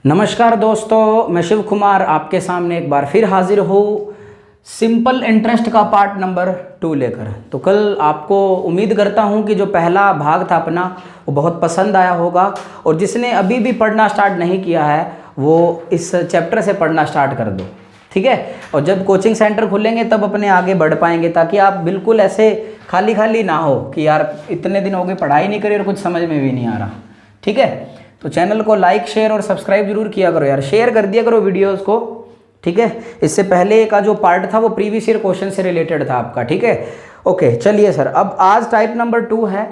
नमस्कार दोस्तों, मैं शिव कुमार आपके सामने एक बार फिर हाजिर हूँ सिंपल इंटरेस्ट का पार्ट नंबर 2 लेकर। तो कल आपको उम्मीद करता हूँ कि जो पहला भाग था अपना वो बहुत पसंद आया होगा, और जिसने अभी भी पढ़ना स्टार्ट नहीं किया है वो इस चैप्टर से पढ़ना स्टार्ट कर दो, ठीक है। और जब कोचिंग सेंटर खुलेंगे तब अपने आगे बढ़ पाएंगे, ताकि आप बिल्कुल ऐसे खाली खाली ना हो कि यार इतने दिन हो गए पढ़ाई नहीं करी और कुछ समझ में भी नहीं आ रहा, ठीक है। तो चैनल को लाइक शेयर और सब्सक्राइब जरूर किया करो यार, शेयर कर दिया करो वीडियोस को, ठीक है। इससे पहले का जो पार्ट था वो प्रीवियस ईयर क्वेश्चन से रिलेटेड था आपका, ठीक है। ओके चलिए सर, अब आज टाइप नंबर 2 है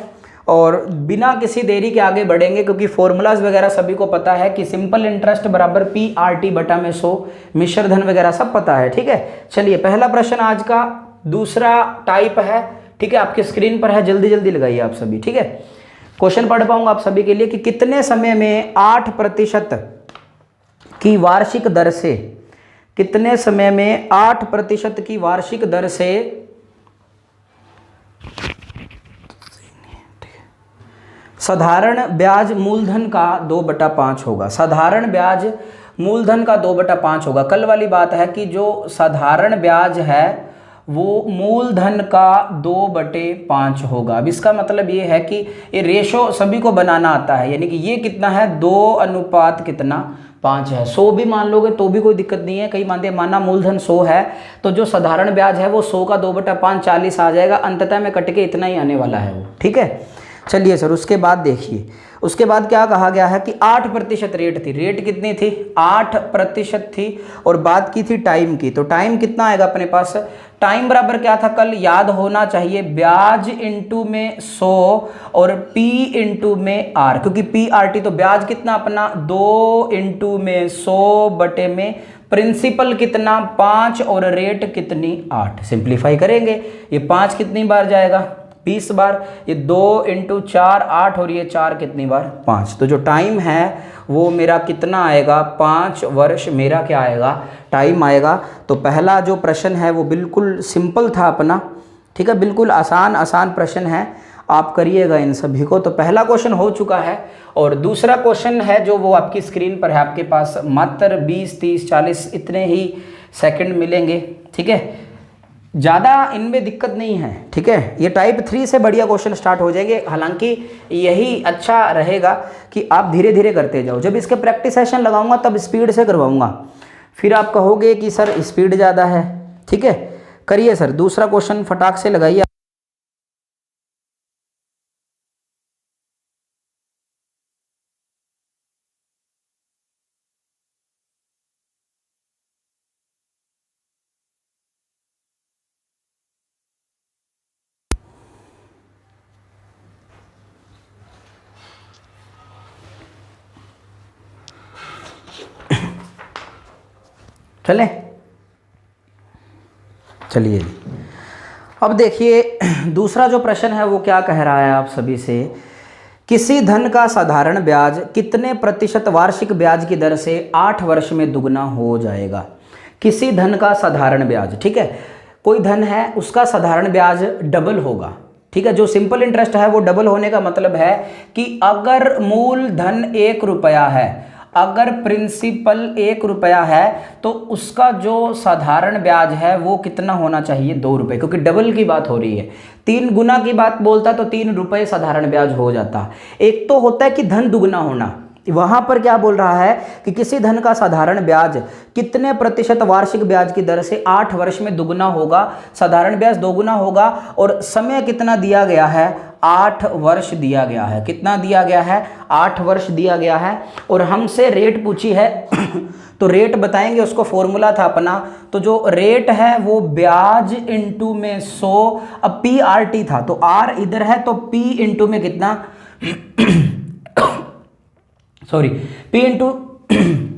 और बिना किसी देरी के आगे बढ़ेंगे, क्योंकि फॉर्मूलाज वगैरह सभी को पता है कि सिंपल इंटरेस्ट बराबर PRT बटा में 100, मिश्र धन वगैरह सब पता है, ठीक है। चलिए पहला प्रश्न आज का दूसरा टाइप है, ठीक है। आपकी स्क्रीन पर है, जल्दी जल्दी लगाइए आप सभी, ठीक है। क्वेश्चन पढ़ पाऊंगा आप सभी के लिए कि कितने समय में 8% की वार्षिक दर से, कितने समय में 8% की वार्षिक दर से साधारण ब्याज मूलधन का 2/5 होगा। साधारण ब्याज मूलधन का 2/5 होगा। कल वाली बात है कि जो साधारण ब्याज है वो मूलधन का 2/5 होगा। अब इसका मतलब ये है कि ये रेशो सभी को बनाना आता है, यानी कि ये कितना है 2:5 है। 100 भी मान लोगे तो भी कोई दिक्कत नहीं है। कई माना मूलधन 100 है तो जो साधारण ब्याज है वो 100 का 2/5 40 आ जाएगा, अंततः में कट के इतना ही आने वाला है वो, ठीक है। चलिए सर, उसके बाद देखिए, उसके बाद क्या कहा गया है कि 8% रेट थी। रेट कितनी थी? 8% थी। और बात की थी टाइम की, तो टाइम कितना आएगा अपने पास? टाइम बराबर क्या था कल याद होना चाहिए, ब्याज इंटू में 100 और P इंटू में R, क्योंकि PRT तो ब्याज कितना अपना 2 इंटू में 100 बटे में प्रिंसिपल कितना 5 और रेट कितनी 8। सिंप्लीफाई करेंगे, ये 5 कितनी बार जाएगा 20 बार, ये 2 इंटू 4 8 और ये 4 कितनी बार 5। तो जो टाइम है वो मेरा कितना आएगा 5 वर्ष मेरा क्या आएगा टाइम आएगा। तो पहला जो प्रश्न है वो बिल्कुल सिंपल था अपना, ठीक है, बिल्कुल आसान प्रश्न है, आप करिएगा इन सभी को। तो पहला क्वेश्चन हो चुका है और दूसरा क्वेश्चन है जो वो आपकी स्क्रीन पर है, आपके पास मात्र 20 30 40 इतने ही सेकंड मिलेंगे, ठीक है। ज़्यादा इनमें दिक्कत नहीं है, ठीक है। ये टाइप 3 से बढ़िया क्वेश्चन स्टार्ट हो जाएंगे। हालांकि यही अच्छा रहेगा कि आप धीरे धीरे करते जाओ। जब इसके प्रैक्टिस सेशन लगाऊंगा तब स्पीड से करवाऊंगा, फिर आप कहोगे कि सर स्पीड ज़्यादा है, ठीक है। करिए सर, दूसरा क्वेश्चन फटाक से लगाइए। चले, चलिए अब देखिए दूसरा जो प्रश्न है वो क्या कह रहा है आप सभी से, किसी धन का साधारण ब्याज कितने प्रतिशत वार्षिक ब्याज की दर से 8 वर्ष में दुगना हो जाएगा। किसी धन का साधारण ब्याज, ठीक है, कोई धन है उसका साधारण ब्याज डबल होगा, ठीक है। जो सिंपल इंटरेस्ट है वो डबल होने का मतलब है कि अगर मूल धन 1 रुपया है, अगर प्रिंसिपल 1 रुपया है तो उसका जो साधारण ब्याज है वो कितना होना चाहिए 2 रुपये, क्योंकि डबल की बात हो रही है। 3 गुना की बात बोलता तो 3 रुपये साधारण ब्याज हो जाता। एक तो होता है कि धन दुगना होना, वहां पर क्या बोल रहा है कि किसी धन का साधारण ब्याज कितने प्रतिशत वार्षिक ब्याज की दर से 8 वर्ष में दुगना होगा, साधारण ब्याज दोगुना होगा, और समय कितना दिया गया है 8 वर्ष दिया गया है। कितना दिया गया है 8 वर्ष दिया गया है। और हमसे रेट पूछी है तो रेट बताएंगे, उसको फॉर्मूला था अपना, तो जो रेट है वो ब्याज इंटू में 100, अब PRT था तो R इधर है तो P इंटू में कितना सॉरी P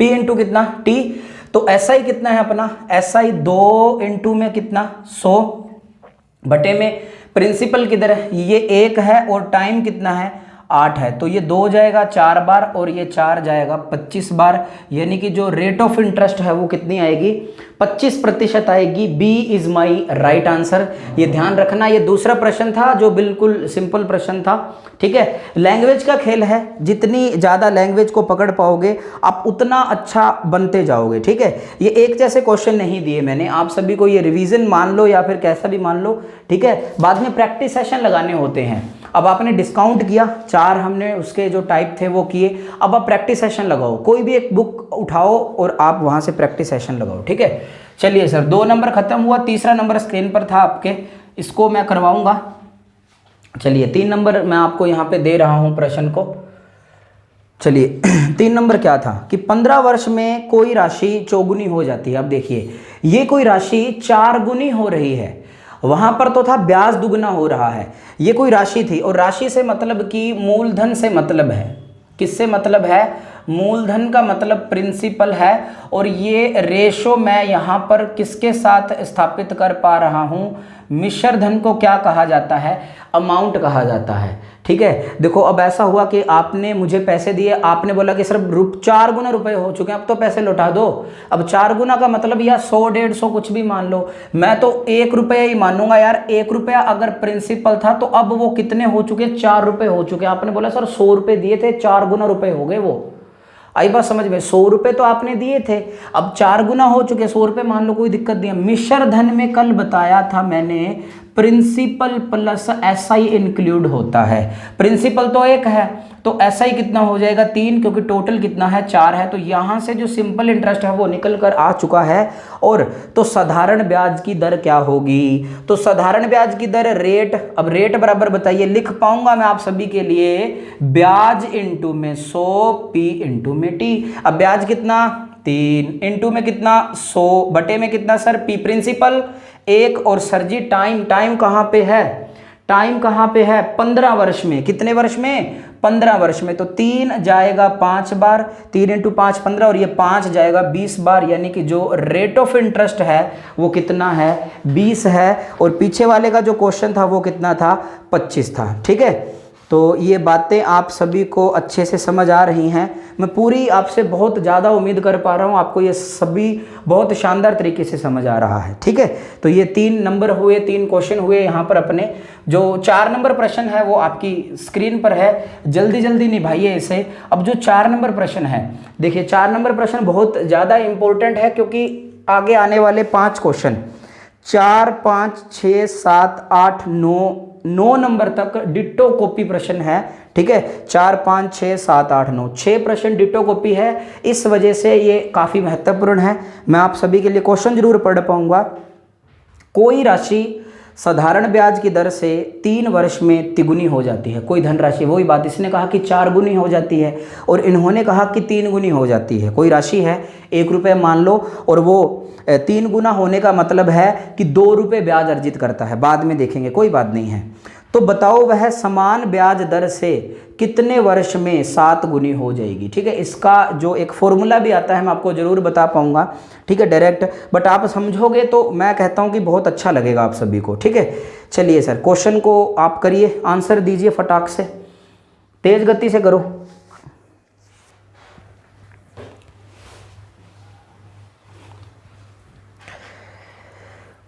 इंटू कितना T, तो SI कितना है अपना SI 2 इंटू में कितना 100 बटे में प्रिंसिपल किधर है ये 1 है और टाइम कितना है 8 है, तो ये 2 जाएगा 4 बार और ये 4 जाएगा 25 बार, यानी कि जो रेट ऑफ इंटरेस्ट है वो कितनी आएगी, 25% आएगी। B is my right answer. ये ध्यान रखना, ये दूसरा प्रश्न था जो बिल्कुल सिंपल प्रश्न था, ठीक है। लैंग्वेज का खेल है, जितनी ज़्यादा लैंग्वेज को पकड़ पाओगे आप उतना अच्छा बनते जाओगे, ठीक है। ये एक जैसे क्वेश्चन नहीं दिए मैंने, आप सभी को ये रिवीजन मान लो या फिर कैसा भी मान लो, ठीक है। बाद में प्रैक्टिस सेशन लगाने होते हैं। अब आपने डिस्काउंट किया, 4 हमने उसके जो टाइप थे वो किए, अब आप प्रैक्टिस सेशन लगाओ, कोई भी एक बुक उठाओ और आप वहाँ से प्रैक्टिस सेशन लगाओ, ठीक है। चलिए सर, 2 नंबर खत्म हुआ, तीसरा नंबर स्क्रीन पर था आपके, इसको मैं करवाऊंगा। चलिए 3 नंबर मैं आपको यहाँ पे दे रहा हूँ प्रश्न को। चलिए 3 नंबर क्या था कि 15 वर्ष में कोई राशि चौगुनी हो जाती है। अब देखिए, ये कोई राशि 4 गुनी हो रही है, वहां पर तो था ब्याज दुगना हो रहा है, ये कोई राशि थी और राशि से मतलब कि मूलधन से मतलब है। किससे मतलब है, मूलधन का मतलब प्रिंसिपल है। और ये रेशो मैं यहाँ पर किसके साथ स्थापित कर पा रहा हूँ, मिश्र धन को क्या कहा जाता है, अमाउंट कहा जाता है, ठीक है। देखो अब ऐसा हुआ कि आपने मुझे पैसे दिए, आपने बोला कि सर 4 गुना रुपए हो चुके हैं, अब तो पैसे लौटा दो। अब 4 गुना का मतलब या 100 150 कुछ भी मान लो, मैं तो 1 रुपया ही मानूंगा यार। 1 रुपया अगर प्रिंसिपल था तो अब वो कितने हो चुके, 4 रुपए हो चुके। आपने बोला सर 100 रुपए दिए थे, 4 गुना रुपए हो गए। वो आई बात समझ में, 100 रुपए तो आपने दिए थे, अब 4 गुना हो चुके, 100 रुपए मान लो, कोई दिक्कत नहीं है। मिश्र धन में कल बताया था मैंने, प्रिंसिपल प्लस एसआई इंक्लूड होता है। प्रिंसिपल तो 1 है तो एसआई कितना हो जाएगा, 3, क्योंकि टोटल कितना है, 4 है। तो यहां से जो सिंपल इंटरेस्ट है वो निकल कर आ चुका है। और तो साधारण ब्याज की दर क्या होगी, तो साधारण ब्याज की दर रेट, अब रेट बराबर बताइए, लिख पाऊंगा मैं आप सभी के लिए, ब्याज इंटू में 100 पी इंटू में टी। अब ब्याज कितना, 3, इंटू में कितना 100, बटे में कितना सर, पी प्रिंसिपल 1, और सर जी टाइम कहाँ पे है, टाइम कहाँ पे है, 15 वर्ष में। कितने वर्ष में, 15 वर्ष में। तो 3 जाएगा 5 बार, 3 इंटू 5 15, और ये 5 जाएगा 20 बार, यानी कि जो रेट ऑफ इंटरेस्ट है वो कितना है, 20 है। और पीछे वाले का जो क्वेश्चन था वो कितना था, 25 था, ठीक है। तो ये बातें आप सभी को अच्छे से समझ आ रही हैं। मैं पूरी आपसे बहुत ज़्यादा उम्मीद कर पा रहा हूँ आपको ये सभी बहुत शानदार तरीके से समझ आ रहा है, ठीक है। तो ये 3 नंबर हुए, 3 क्वेश्चन हुए यहाँ पर अपने। जो 4 नंबर प्रश्न है वो आपकी स्क्रीन पर है, जल्दी जल्दी निभाइए इसे। अब जो 4 नंबर प्रश्न है, देखिए 4 नंबर प्रश्न बहुत ज़्यादा इंपॉर्टेंट है, क्योंकि आगे आने वाले 5 क्वेश्चन 4, 5, 6, 7, 8, 9 नंबर तक डिट्टो कॉपी प्रश्न है, ठीक है। 4, 5, 6, 7, 8, 9 6 प्रश्न डिट्टो कॉपी है, इस वजह से ये काफ़ी महत्वपूर्ण है। मैं आप सभी के लिए क्वेश्चन जरूर पढ़ पाऊंगा। कोई राशि साधारण ब्याज की दर से 3 वर्ष में तिगुनी हो जाती है। कोई धनराशि, वही बात, इसने कहा कि 4 गुनी हो जाती है और इन्होंने कहा कि 3 गुनी हो जाती है। कोई राशि है 1 रुपये मान लो, और वो 3 गुना होने का मतलब है कि 2 रुपये ब्याज अर्जित करता है, बाद में देखेंगे, कोई बात नहीं है। तो बताओ वह समान ब्याज दर से कितने वर्ष में 7 गुनी हो जाएगी, ठीक है। इसका जो एक फॉर्मूला भी आता है मैं आपको ज़रूर बता पाऊंगा, ठीक है, डायरेक्ट, बट आप समझोगे तो मैं कहता हूं कि बहुत अच्छा लगेगा आप सभी को, ठीक है। चलिए सर, क्वेश्चन को आप करिए, आंसर दीजिए फटाक से, तेज गति से करो।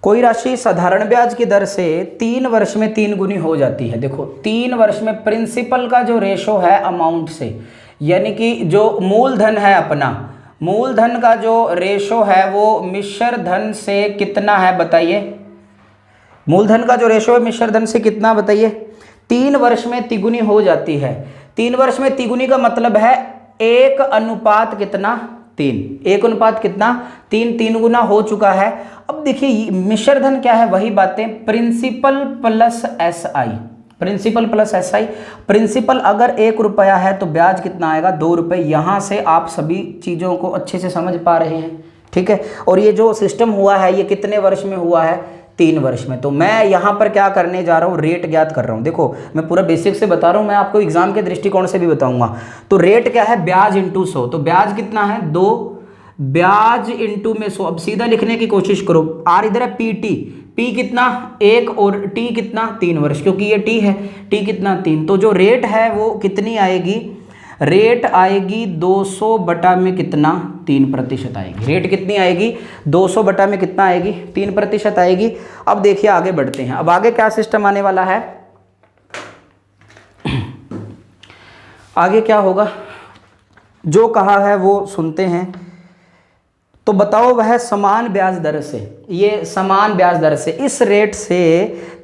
कोई राशि साधारण ब्याज की दर से 3 वर्ष में 3 गुनी हो जाती है। देखो 3 वर्ष में प्रिंसिपल का जो रेशो है अमाउंट से, यानी कि जो मूलधन है अपना, मूलधन का जो रेशो है वो मिश्र धन से कितना है बताइए, मूलधन का जो रेशो है मिश्र धन से कितना बताइए, 3 वर्ष में तिगुनी हो जाती है। 3 वर्ष में तिगुनी का मतलब है 1 अनुपात कितना, 3, 1 अनुपात कितना, 3 गुना हो चुका है। अब देखिए मिश्र धन क्या है, वही बातें, principal plus SI, principal plus SI. Principal अगर 1 रुपया है तो ब्याज कितना आएगा, 2 रुपये। यहाँ से आप सभी चीज़ों को अच्छे से समझ पा रहे हैं, ठीक है। और ये जो सिस्टम हुआ है ये कितने वर्ष में हुआ है, 3 वर्ष में। तो मैं यहाँ पर क्या करने जा रहा हूँ, रेट ज्ञात कर रहा हूँ। देखो मैं पूरा बेसिक से बता रहा हूँ, मैं आपको एग्जाम के दृष्टिकोण से भी बताऊंगा। तो रेट क्या है, ब्याज इंटू 100, तो ब्याज कितना है 2, ब्याज इंटू में 100। अब सीधा लिखने की कोशिश करो, आर इधर है पीटी, पी कितना 1 और टी कितना 3 वर्ष, क्योंकि ये टी है, टी कितना 3। तो जो रेट है वो कितनी आएगी, रेट आएगी 200 बटा में कितना 3% आएगी। रेट कितनी आएगी 200 बटा में कितना आएगी 3% आएगी। अब देखिए आगे बढ़ते हैं। अब आगे क्या सिस्टम आने वाला है, आगे क्या होगा, जो कहा है वो सुनते हैं। तो बताओ वह समान ब्याज दर से, ये समान ब्याज दर से इस रेट से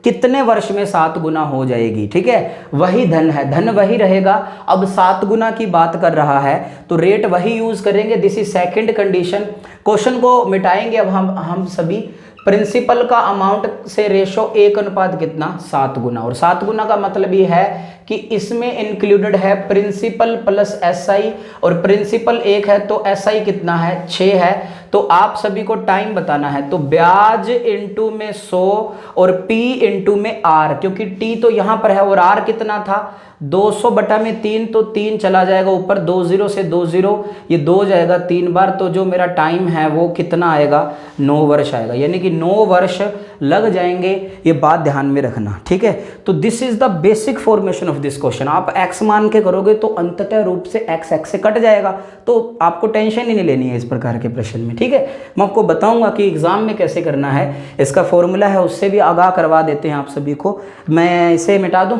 कितने वर्ष में 7 गुना हो जाएगी। ठीक है, वही धन है, धन वही रहेगा। अब 7 गुना की बात कर रहा है तो रेट वही यूज करेंगे। This is second condition. Question को मिटाएंगे अब हम सभी। प्रिंसिपल का अमाउंट से रेशो 1 अनुपात कितना 7 गुना, और 7 गुना का मतलब ये है कि इसमें इंक्लूडेड है प्रिंसिपल प्लस एसआई, और प्रिंसिपल 1 है तो एसआई कितना है 6 है। तो आप सभी को टाइम बताना है, तो ब्याज इंटू में 100 और पी इंटू में आर, क्योंकि टी तो यहां पर है और आर कितना था 200 बटा में 3, तो 3 चला जाएगा ऊपर, 2 0 से 2 0, ये 2 जाएगा 3 बार। तो जो मेरा टाइम है वो कितना आएगा 9 वर्ष आएगा, यानी कि 9 वर्ष लग जाएंगे। ये बात ध्यान में रखना, ठीक है। तो this is the basic formation of this question. आप x मान के करोगे तो अंततः रूप से x से कट जाएगा, तो आपको टेंशन ही नहीं लेनी है इस प्रकार के प्रश्न में, ठीक है। मैं आपको बताऊंगा कि एग्जाम में कैसे करना है, इसका फॉर्मूला है, उससे भी आगाह करवा देते हैं आप सभी को। मैं इसे मिटा दूं,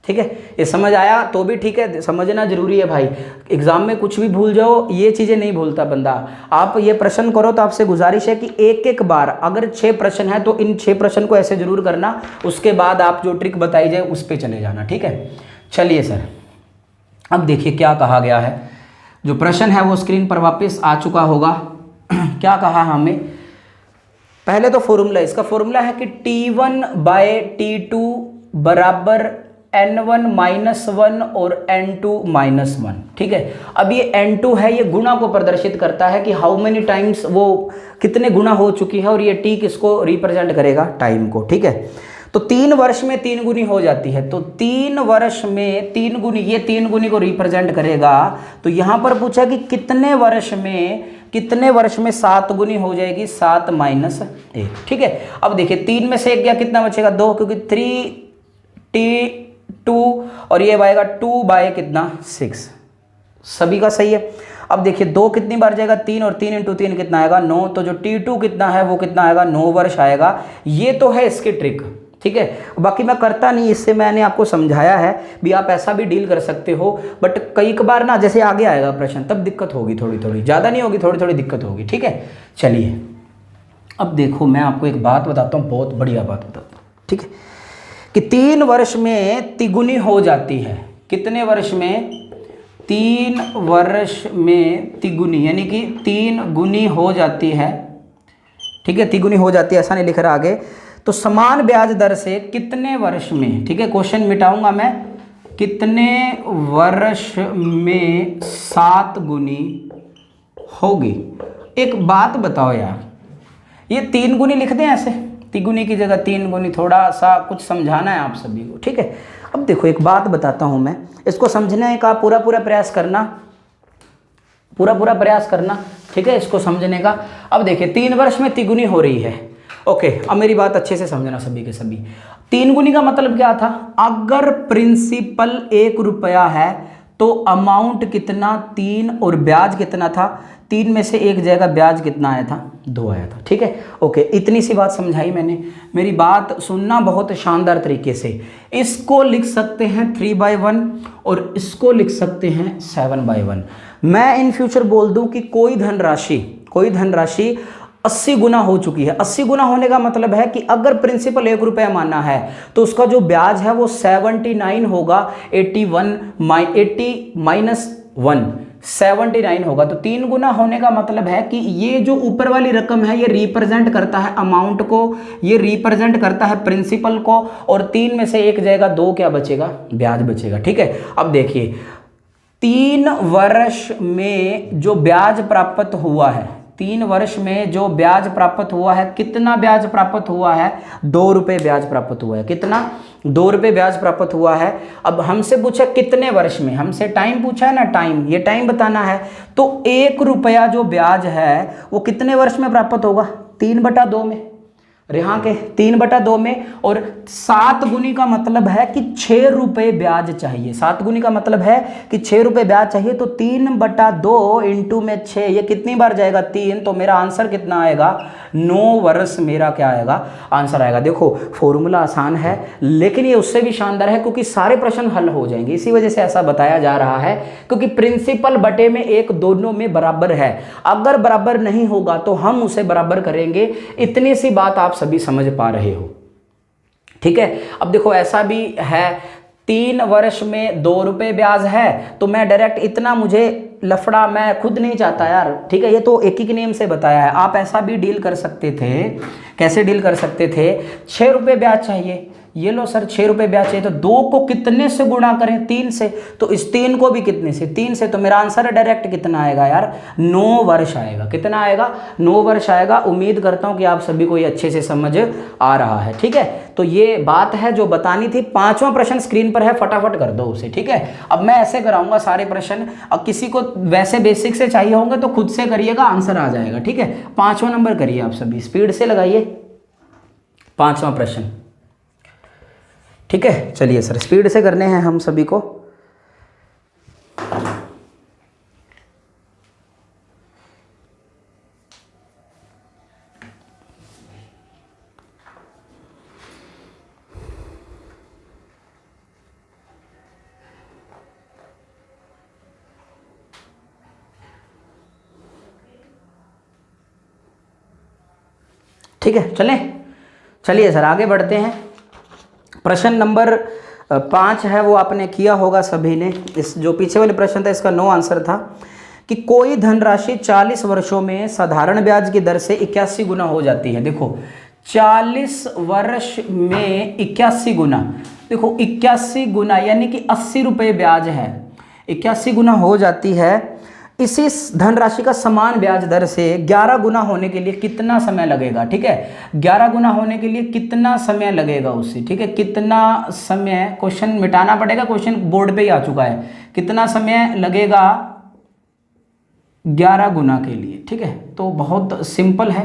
ठीक है। ये समझ आया तो भी ठीक है, समझना जरूरी है भाई। एग्जाम में कुछ भी भूल जाओ, ये चीज़ें नहीं भूलता बंदा। आप ये प्रश्न करो तो आपसे गुजारिश है कि एक एक बार, अगर 6 प्रश्न है तो इन 6 प्रश्न को ऐसे जरूर करना, उसके बाद आप जो ट्रिक बताई जाए उस पर चले जाना, ठीक है। चलिए सर, अब देखिए क्या कहा गया है। जो प्रश्न है वो स्क्रीन पर वापस आ चुका होगा। क्या कहा हमें, पहले तो फॉर्मूला, इसका फॉर्मूला है कि T1 बाय T2 बराबर N1 माइनस 1 और N2 माइनस 1, ठीक है। अब ये N2 है, ये गुणा को प्रदर्शित करता है कि हाउ मेनी टाइम्स वो कितने गुना हो चुकी है, और ये T किसको रिप्रेजेंट करेगा, टाइम को, ठीक है। तो 3 वर्ष में 3 गुनी हो जाती है, तो 3 वर्ष में 3 गुनी, ये 3 गुनी को रिप्रेजेंट करेगा। तो यहां पर पूछा कि कितने वर्ष में 7 गुनी हो जाएगी, 7 माइनस 1, ठीक है। अब देखिए 3 में से 1 गया, कितना बचेगा 2, क्योंकि 3T2 और ये आएगा 2 बाय कितना 6, सभी का सही है। अब देखिए 2 कितनी बार जाएगा 3, और 3 इंटू 3 कितना आएगा 9, तो जो T2 कितना है वो कितना आएगा 9 वर्ष आएगा। ये तो है इसकी ट्रिक, ठीक है। बाकी मैं करता नहीं, इससे मैंने आपको समझाया है भी, आप ऐसा भी डील कर सकते हो। बट कई बार ना, जैसे आगे आएगा प्रश्न तब दिक्कत होगी, थोड़ी थोड़ी, ज़्यादा नहीं होगी, थोड़ी थोड़ी दिक्कत होगी, ठीक है। चलिए अब देखो, मैं आपको एक बात बताता हूँ, बहुत बढ़िया बात बताता हूँ, ठीक है, कि 3 वर्ष में तिगुनी हो जाती है। कितने वर्ष में, 3 वर्ष में तिगुनी, यानी कि 3 गुनी हो जाती है, ठीक है, तिगुनी हो जाती है, ऐसा नहीं लिख रहा आगे। तो समान ब्याज दर से कितने वर्ष में, ठीक है, क्वेश्चन मिटाऊंगा मैं, कितने वर्ष में 7 गुनी होगी। एक बात बताओ यार, ये 3 गुनी लिख दें ऐसे, तिगुनी की जगह 3 गुनी, थोड़ा सा कुछ समझाना है आप सभी को, ठीक है। अब देखो एक बात बताता हूं मैं, इसको समझने का पूरा प्रयास करना, पूरा प्रयास करना, ठीक है, इसको समझने का। अब देखिए 3 वर्ष में तिगुनी हो रही है, ओके। अब मेरी बात अच्छे से समझना सभी के सभी। 3 गुनी का मतलब क्या था, अगर प्रिंसिपल 1 रुपया है तो अमाउंट कितना 3 और ब्याज कितना था, 3 में से 1 जाएगा, ब्याज कितना आया था 2 आया था, ठीक है, ओके। इतनी सी बात समझाई मैंने, मेरी बात सुनना बहुत शानदार तरीके से। इसको लिख सकते हैं 3/1 और इसको लिख सकते हैं 7/1। मैं इन फ्यूचर बोल दूं कि कोई धनराशि 80 गुना हो चुकी है। 80 गुना होने का मतलब है कि अगर प्रिंसिपल 1 रुपया मानना है तो उसका जो ब्याज है वो 79 होगा, 80 माइनस 1 79 होगा। तो 3 गुना होने का मतलब है कि ये जो ऊपर वाली रकम है ये रिप्रेजेंट करता है अमाउंट को, ये रिप्रेजेंट करता है प्रिंसिपल को, और 3 में से 1 जाएगा, 2 क्या बचेगा, ब्याज बचेगा, ठीक है। अब देखिए 3 वर्ष में जो ब्याज प्राप्त हुआ है, 3 वर्ष में जो ब्याज प्राप्त हुआ है, कितना ब्याज प्राप्त हुआ है, 2 रुपये ब्याज प्राप्त हुआ है। कितना, 2 रुपये ब्याज प्राप्त हुआ है। अब हमसे पूछा कितने वर्ष में, हमसे टाइम पूछा है ना, टाइम, ये टाइम बताना है। तो 1 रुपया जो ब्याज है वो कितने वर्ष में प्राप्त होगा, 3/2 में। यहाँ के 3/2 में, और 7 गुनी का मतलब है कि 6 रुपये ब्याज चाहिए। 7 गुनी का मतलब है कि 6 रुपये ब्याज चाहिए, तो 3/2 इंटू में 6, ये कितनी बार जाएगा 3, तो मेरा आंसर कितना आएगा 9 वर्ष मेरा क्या आएगा आंसर आएगा। देखो फॉर्मूला आसान है लेकिन ये उससे भी शानदार है क्योंकि सारे प्रश्न हल हो जाएंगे, इसी वजह से ऐसा बताया जा रहा है क्योंकि प्रिंसिपल बटे में 1 दोनों में बराबर है। अगर बराबर नहीं होगा तो हम उसे बराबर करेंगे। इतनी सी बात आप सभी समझ पा रहे हो, ठीक है। अब देखो ऐसा भी है 3 वर्ष में 2 रुपये ब्याज है, तो मैं डायरेक्ट इतना, मुझे लफड़ा मैं खुद नहीं चाहता यार, ठीक है। ये तो एक ही नियम से बताया है, आप ऐसा भी डील कर सकते थे। कैसे डील कर सकते थे, 6 रुपये ब्याज चाहिए, ये लो सर 6 रुपये ब्याज चाहिए, तो 2 को कितने से गुणा करें 3 से, तो इस 3 को भी कितने से 3 से, तो मेरा आंसर डायरेक्ट कितना आएगा यार 9 वर्ष आएगा। कितना आएगा 9 वर्ष आएगा। उम्मीद करता हूं कि आप सभी को ये अच्छे से समझ आ रहा है, ठीक है। तो ये बात है जो बतानी थी। 5वां प्रश्न स्क्रीन पर है, फटाफट कर दो उसे, ठीक है। अब मैं ऐसे कराऊंगा सारे प्रश्न, अब किसी को वैसे बेसिक से चाहिए होंगे तो खुद से करिएगा, आंसर आ जाएगा, ठीक है। 5वां नंबर करिए आप सभी, स्पीड से लगाइए 5वां प्रश्न, ठीक है। चलिए सर स्पीड से करने हैं हम सभी को। ठीक है चलिए सर आगे बढ़ते हैं। प्रश्न नंबर 5 है, वो आपने किया होगा सभी ने। इस जो पीछे वाले प्रश्न था इसका 9 आंसर था कि कोई धनराशि 40 वर्षों में साधारण ब्याज की दर से 81 गुना हो जाती है। देखो 40 वर्ष में 81 गुना, देखो 81 गुना यानी कि 80 रुपये ब्याज है, 81 गुना हो जाती है। इसी धनराशि का समान ब्याज दर से 11 गुना होने के लिए कितना समय लगेगा, ठीक है। 11 गुना होने के लिए कितना समय लगेगा उससे, ठीक है। कितना समय, क्वेश्चन मिटाना पड़ेगा, क्वेश्चन बोर्ड पे ही आ चुका है। कितना समय लगेगा 11 गुना के लिए, ठीक है। तो बहुत सिंपल है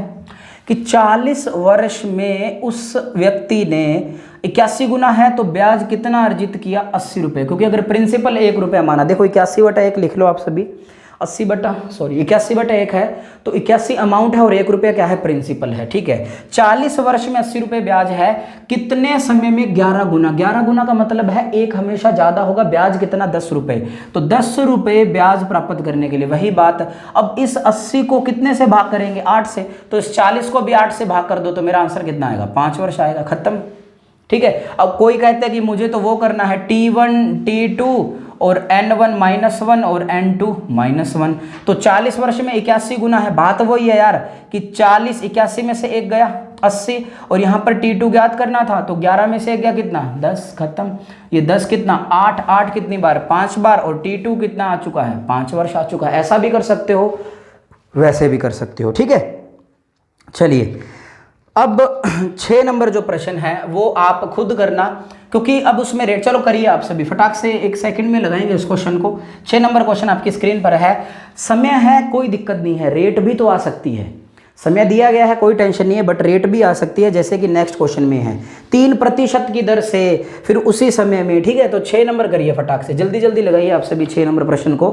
कि 40 वर्ष में उस व्यक्ति ने 81 गुना है तो ब्याज कितना अर्जित किया 80 रुपये, क्योंकि अगर प्रिंसिपल 1 रुपया माना, देखो 81/1 लिख लो आप सभी, 81/1 है, तो 81 अमाउंट है और 1 रुपया क्या है प्रिंसिपल है, ठीक है। 40 वर्ष में 80 रुपये ब्याज है, कितने समय में 11 गुना, 11 गुना का मतलब है 1 हमेशा ज्यादा होगा, ब्याज कितना 10 रुपये, तो 10 रुपये ब्याज प्राप्त करने के लिए वही बात। अब इस 80 को कितने से भाग करेंगे 8 से, तो इस 40 को भी 8 से भाग कर दो तो मेरा आंसर कितना आएगा 5 वर्ष आएगा, खत्म, ठीक है। अब कोई कहता है कि मुझे तो वो करना है T1 T2 और N1-1 और N2-1, तो 40 वर्ष में 81 गुना है, बात वही है यार कि 40 81 में से 1 गया 80, और यहाँ पर T2 ज्ञात करना था तो 11 में से 1 गया कितना 10, खत्म। ये 10 कितना 8 कितनी बार 5 बार, और T2 कितना आ चुका है 5 वर्ष आ चुका है। ऐसा भी कर सकते हो, वैसे भी कर सकते हो, ठीक है। चलिए अब 6 नंबर जो प्रश्न है वो आप खुद करना, क्योंकि अब उसमें रेट, चलो करिए आप सभी फटाक से, 1 सेकंड में लगाएंगे इस क्वेश्चन को। 6 नंबर क्वेश्चन आपकी स्क्रीन पर है। समय है कोई दिक्कत नहीं है, रेट भी तो आ सकती है, समय दिया गया है कोई टेंशन नहीं है, बट रेट भी आ सकती है, जैसे कि नेक्स्ट क्वेश्चन में है 3% की दर से फिर उसी समय में, ठीक है। तो 6 नंबर करिए फटाक से, जल्दी जल्दी लगाइए आप सभी 6 नंबर प्रश्न को,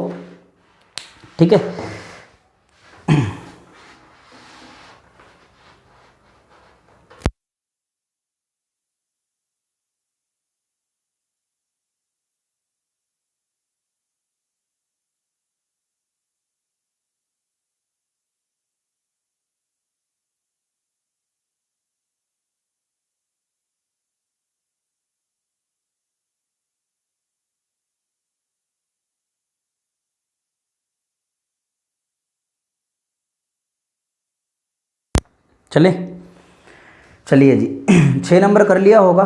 ठीक है। चलिए जी 6 नंबर कर लिया होगा।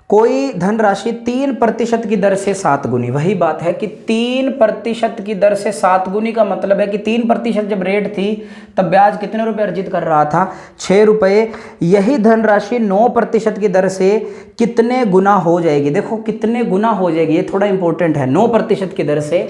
कोई धनराशि 3% की दर से 7 गुनी, वही बात है कि 3% की दर से 7 गुनी का मतलब है कि 3% जब रेट थी तब ब्याज कितने रुपए अर्जित कर रहा था 6 रुपये। यही धनराशि 9% की दर से कितने गुना हो जाएगी, देखो कितने गुना हो जाएगी, ये थोड़ा इंपॉर्टेंट है। 9% की दर से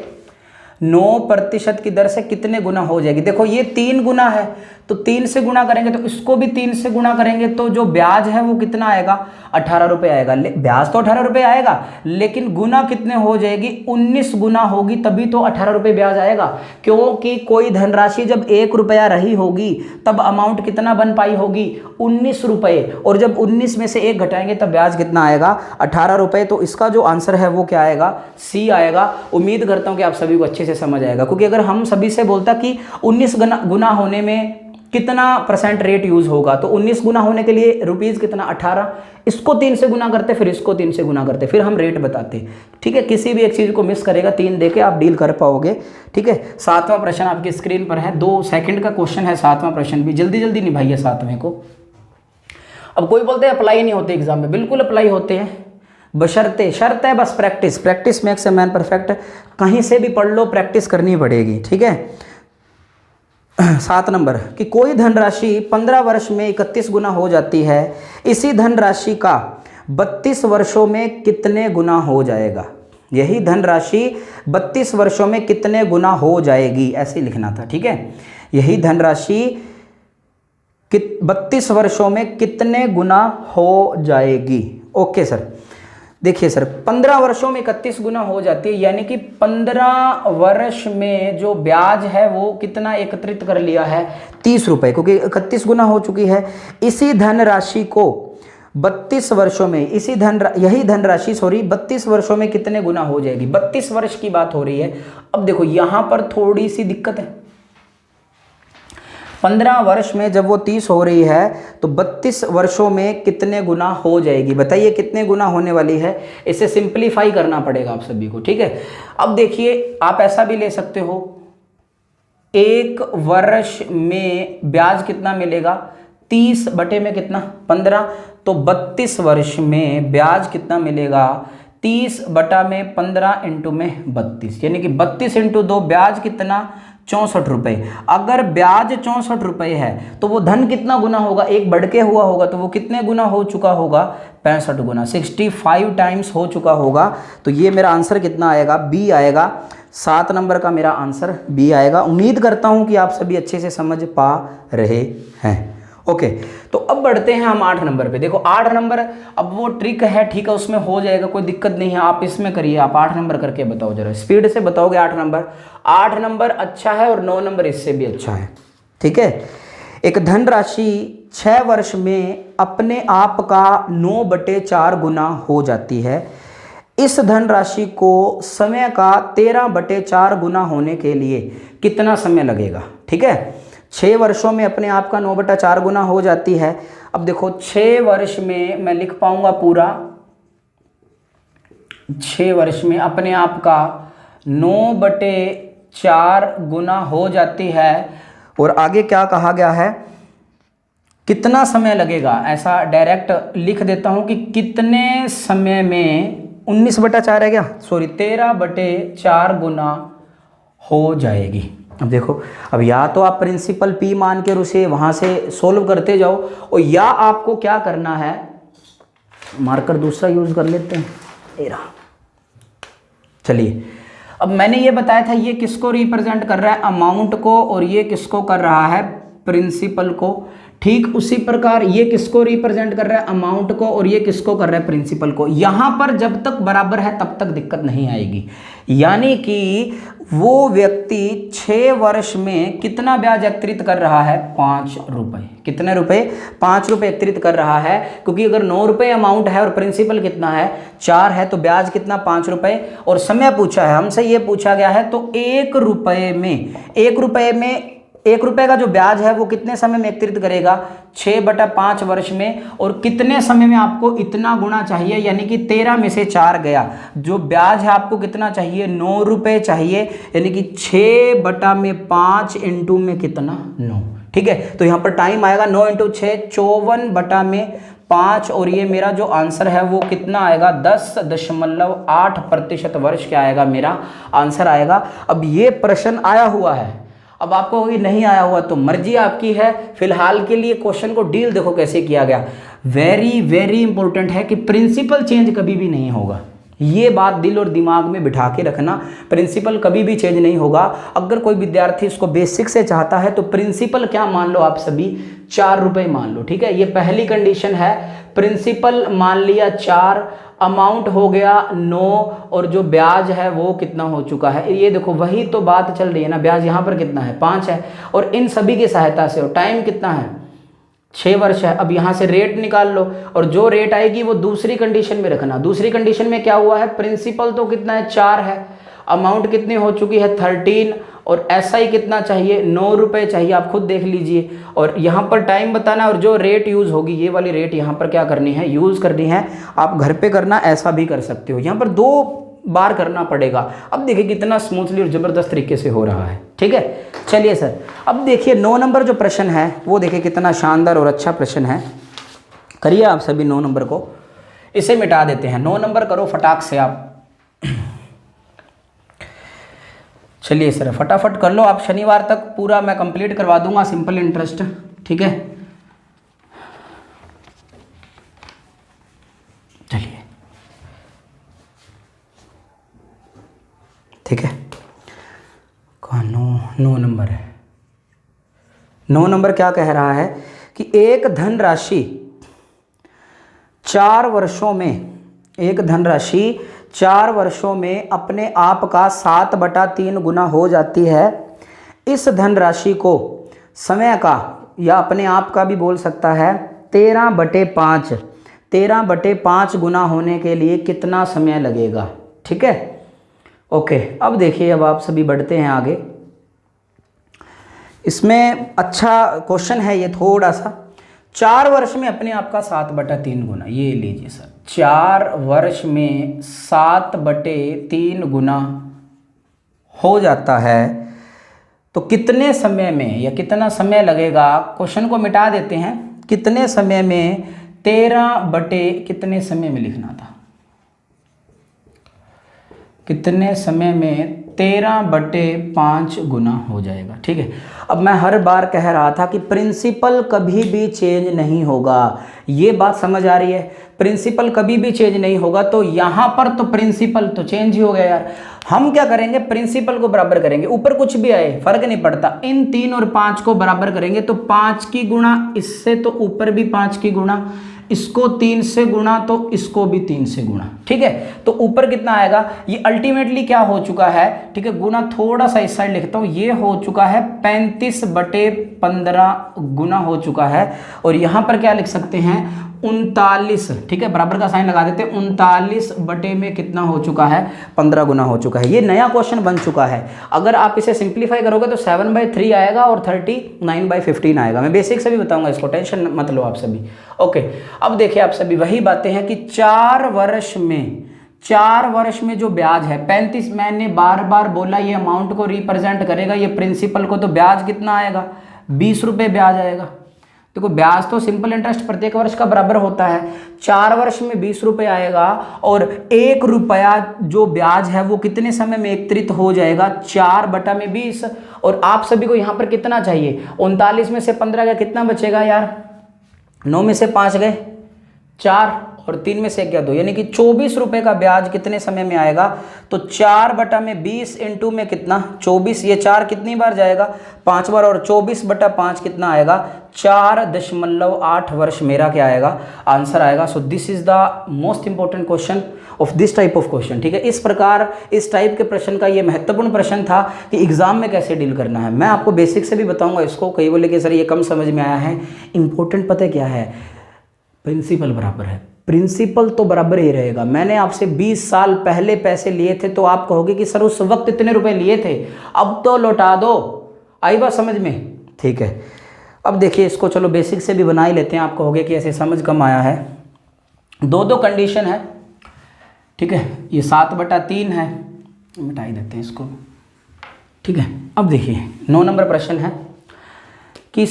9% की दर से कितने गुना हो जाएगी, देखो ये 3 गुना है तो 3 से गुणा करेंगे तो इसको भी 3 से गुणा करेंगे तो जो ब्याज है वो कितना आएगा, 18 रुपये आएगा। ब्याज तो 18 रुपये आएगा, लेकिन गुना कितने हो जाएगी, 19 गुना होगी, तभी तो 18 रुपये ब्याज आएगा। क्योंकि कोई धनराशि जब 1 रुपया रही होगी तब अमाउंट कितना बन पाई होगी, 19 रुपये, और जब 19 में से 1 घटाएंगे तब ब्याज कितना आएगा, 18 रुपये। तो इसका जो आंसर है वो क्या आएगा, सी आएगा। उम्मीद करता हूँ कि आप सभी को अच्छे से समझ आएगा, क्योंकि अगर हम सभी से बोलता कि 19 गुना होने में कितना % रेट यूज होगा, तो 19 गुना होने के लिए रुपीस कितना, 18, इसको 3 से गुना करते, फिर इसको 3 से गुना करते, फिर हम रेट बताते। ठीक है, किसी भी एक चीज़ को मिस करेगा 3 देके आप डील कर पाओगे। ठीक है, 7वां प्रश्न आपकी स्क्रीन पर है, 2 सेकंड का क्वेश्चन है 7वां प्रश्न भी, जल्दी जल्दी निभाइए 7वें को। अब कोई बोलते हैं अप्लाई नहीं होते एग्जाम में, बिल्कुल अप्लाई होते हैं, बशर्ते, शर्त है बस practice, practice makes a man perfect. कहीं से भी पढ़ लो, प्रैक्टिस करनी पड़ेगी। ठीक है, 7 नंबर कि कोई धनराशि 15 वर्ष में 31 गुना हो जाती है, इसी धनराशि का 32 वर्षों में कितने गुना हो जाएगा। यही धनराशि 32 वर्षों में कितने गुना हो जाएगी, ऐसे लिखना था। ठीक है, यही धनराशि 32 वर्षों में कितने गुना हो जाएगी। ओके सर, देखिए सर, 15 वर्षों में 31 गुना हो जाती है, यानी कि 15 वर्ष में जो ब्याज है वो कितना एकत्रित कर लिया है, 30 रुपये, क्योंकि 31 गुना हो चुकी है। इसी धनराशि को 32 वर्षों में, यही धनराशि 32 वर्षों में कितने गुना हो जाएगी। 32 वर्ष की बात हो रही है। अब देखो यहाँ पर थोड़ी सी दिक्कत है, 15 वर्ष में जब वो 30 हो रही है तो 32 वर्षों में कितने गुना हो जाएगी, बताइए कितने गुना होने वाली है। इसे सिंपलीफाई करना पड़ेगा आप सभी को। ठीक है, अब देखिए आप ऐसा भी ले सकते हो, 1 वर्ष में ब्याज कितना मिलेगा, 30 बटे में कितना, 15, तो 32 वर्ष में ब्याज कितना मिलेगा, 30 बटा में 15 इंटू में 32, यानी कि 32 इंटू 2 ब्याज कितना, 64 रुपये। अगर ब्याज 64 रुपये है तो वो धन कितना गुना होगा, 1 बढ़ के हुआ होगा, तो वो कितने गुना हो चुका होगा, 65 गुना, 65 टाइम्स हो चुका होगा। तो ये मेरा आंसर कितना आएगा, बी आएगा। 7 नंबर का मेरा आंसर बी आएगा। उम्मीद करता हूँ कि आप सभी अच्छे से समझ पा रहे हैं। ओके, तो अब बढ़ते हैं हम 8 नंबर पे। देखो 8 नंबर, अब वो ट्रिक है, ठीक है, उसमें हो जाएगा, कोई दिक्कत नहीं है, आप इसमें करिए। आप 8 नंबर करके बताओ जरा, स्पीड से बताओगे 8 नंबर। 8 नंबर अच्छा है और 9 नंबर इससे भी अच्छा है। ठीक है, एक धनराशि 6 वर्ष में अपने आप का 9/4 गुना हो जाती है। इस धनराशि को समय का 13/4 गुना होने के लिए कितना समय लगेगा। ठीक है, 6 वर्षों में अपने आप का 9/4 गुना हो जाती है। अब देखो 6 वर्ष में मैं लिख पाऊंगा पूरा, 6 वर्ष में अपने आप का 9/4 गुना हो जाती है। और आगे क्या कहा गया है, कितना समय लगेगा, ऐसा डायरेक्ट लिख देता हूं कि कितने समय में 19/4 है क्या, सॉरी 13/4 गुना हो जाएगी। अब देखो, अब या तो आप प्रिंसिपल पी मान के उसे वहाँ से सोल्व करते जाओ, और या आपको क्या करना है, मार्कर दूसरा यूज़ कर लेते हैं, ये रहा। चलिए, अब मैंने ये बताया था ये किसको रिप्रेजेंट कर रहा है, अमाउंट को, और ये किसको कर रहा है, प्रिंसिपल को। ठीक उसी प्रकार ये किसको रिप्रेजेंट कर रहा है, अमाउंट को, और ये किसको कर रहा है, प्रिंसिपल को। यहाँ पर जब तक बराबर है तब तक दिक्कत नहीं आएगी। यानी कि वो व्यक्ति 6 वर्ष में कितना ब्याज एकत्रित कर रहा है, 5 रुपये। कितने रुपए, 5 रुपये एकत्रित कर रहा है, क्योंकि अगर 9 रुपये अमाउंट है और प्रिंसिपल कितना है, 4 है, तो ब्याज कितना, 5 रुपये। और समय पूछा है हमसे, ये पूछा गया है, तो 1 रुपये का जो ब्याज है वो कितने समय में एकत्रित करेगा, 6/5 वर्ष में। और कितने समय में आपको इतना गुना चाहिए, यानी कि 13 में से 4 गया, जो ब्याज है आपको कितना चाहिए, 9 रुपये चाहिए, यानी कि 6/5 इंटू में कितना, 9। ठीक है, तो यहाँ पर टाइम आएगा 9 इंटू 6, 54/5, और ये मेरा जो आंसर है वो कितना आएगा, 10.8% वर्ष क्या आएगा, मेरा आंसर आएगा। अब ये प्रश्न आया हुआ है, अब आपको नहीं आया हुआ तो मर्जी आपकी है। फिलहाल के लिए क्वेश्चन को डील देखो कैसे किया गया। वेरी वेरी इंपॉर्टेंट है कि प्रिंसिपल चेंज कभी भी नहीं होगा। ये बात दिल और दिमाग में बिठा के रखना, प्रिंसिपल कभी भी चेंज नहीं होगा। अगर कोई विद्यार्थी इसको बेसिक से चाहता है तो प्रिंसिपल क्या मान लो आप सभी, 4 रुपये मान लो, ठीक है। ये पहली कंडीशन है, प्रिंसिपल मान लिया 4, अमाउंट हो गया 9 और जो ब्याज है वो कितना हो चुका है, ये देखो वही तो बात चल रही है ना, ब्याज यहाँ पर कितना है 5 है और इन सभी की सहायता से, और टाइम कितना है 6 वर्ष है। अब यहाँ से रेट निकाल लो और जो रेट आएगी वो दूसरी कंडीशन में रखना। दूसरी कंडीशन में क्या हुआ है, प्रिंसिपल तो कितना है 4 है, अमाउंट कितनी हो चुकी है 13 और एसआई कितना चाहिए 9 रुपये चाहिए, आप खुद देख लीजिए। और यहाँ पर टाइम बताना और जो रेट यूज़ होगी ये वाली रेट यहाँ पर क्या करनी है, यूज़ करनी है। आप घर पे करना ऐसा भी कर सकते हो, यहाँ पर 2 बार करना पड़ेगा। अब देखिए कितना स्मूथली और ज़बरदस्त तरीके से हो रहा है, ठीक है। चलिए सर, अब देखिए 9 नंबर जो प्रश्न है वो देखिए कितना शानदार और अच्छा प्रश्न है। करिए आप सभी 9 नंबर को, इसे मिटा देते हैं। 9 नंबर करो फटाक से आप। चलिए सर फटाफट कर लो आप, शनिवार तक पूरा मैं कंप्लीट करवा दूंगा सिंपल इंटरेस्ट, ठीक है। चलिए ठीक है, कहाँ 9 नंबर है। 9 नंबर क्या कह रहा है कि एक धनराशि 4 वर्षों में अपने आप का 7/3 गुना हो जाती है। इस धनराशि को समय का या अपने आप का भी बोल सकता है 13/5 गुना होने के लिए कितना समय लगेगा, ठीक है। ओके, अब देखिए, अब आप सभी बढ़ते हैं आगे। इसमें अच्छा क्वेश्चन है ये थोड़ा सा। 4 वर्ष में अपने आप का 7/3 गुना, ये लीजिए सर, 4 वर्ष में 7/3 गुना हो जाता है तो कितने समय में या कितना समय लगेगा, क्वेश्चन को मिटा देते हैं। कितने समय में 13 कितने समय में लिखना था, कितने समय में 13/5 गुना हो जाएगा, ठीक है। अब मैं हर बार कह रहा था कि प्रिंसिपल कभी भी चेंज नहीं होगा, ये बात समझ आ रही है। प्रिंसिपल कभी भी चेंज नहीं होगा, तो यहाँ पर तो प्रिंसिपल तो चेंज ही हो गया यार। हम क्या करेंगे, प्रिंसिपल को बराबर करेंगे, ऊपर कुछ भी आए फर्क नहीं पड़ता, इन 3 और 5 को बराबर करेंगे तो 5 की गुणा इससे, तो ऊपर भी 5 की गुणा, इसको 3 से गुणा तो इसको भी 3 से गुणा, ठीक है। तो ऊपर कितना आएगा, ये अल्टीमेटली क्या हो चुका है, ठीक है, गुना थोड़ा सा इस साइड लिखता हूँ, ये हो चुका है 35/15 गुना हो चुका है। और यहाँ पर क्या लिख सकते हैं 39, ठीक है, बराबर का साइन लगा देते हैं। 39 बटे में कितना हो चुका है 15 गुना हो चुका है। ये नया क्वेश्चन बन चुका है। अगर आप इसे सिंप्लीफाई करोगे तो 7/3 आएगा और 39/15 आएगा। मैं बेसिक से भी बताऊंगा इसको, टेंशन मत लो आप सभी। ओके, अब देखिए आप सभी, वही बातें हैं कि 4 वर्ष में जो ब्याज है 35, मैंने बार बार बोला ये अमाउंट को रिप्रेजेंट करेगा, ये प्रिंसिपल को, तो ब्याज कितना आएगा 20 रुपये ब्याज आएगा। देखो ब्याज तो सिंपल इंटरेस्ट प्रत्येक वर्ष का बराबर होता है, 4 वर्ष में 20 रुपये आएगा और 1 रुपया जो ब्याज है वो कितने समय में एकत्रित हो जाएगा 4/20। और आप सभी को यहाँ पर कितना चाहिए, 39 में से 15 गया, कितना बचेगा यार, 9 में से 5 गए 4 और 3 में से 1 गया 2, यानी कि 24 रुपये का ब्याज कितने समय में आएगा। तो 4/20 इंटू में कितना 24, ये 4 कितनी बार जाएगा 5 बार, और 24/5 कितना आएगा 4.8 वर्ष मेरा क्या आएगा आंसर आएगा। So this is the most important question of this type of question, ठीक है। इस प्रकार इस टाइप के प्रश्न का ये महत्वपूर्ण प्रश्न था कि एग्जाम में कैसे डील करना है। मैं आपको बेसिक से भी बताऊंगा इसको, कई बोले कि सर ये कम समझ में आया है। इंपॉर्टेंट पता है क्या है, प्रिंसिपल बराबर है, प्रिंसिपल तो बराबर ही रहेगा। मैंने आपसे 20 साल पहले पैसे लिए थे तो आप कहोगे कि सर उस वक्त इतने रुपए लिए थे, अब तो लौटा दो। आई बात समझ में, ठीक है। अब देखिए इसको चलो बेसिक से भी बना ही लेते हैं। आप कहोगे कि ऐसे समझ कम आया है, 2 कंडीशन है, ठीक है। ये 7/3 है, मिटा ही देते हैं इसको, ठीक है। अब देखिए 9 नंबर प्रश्न है कि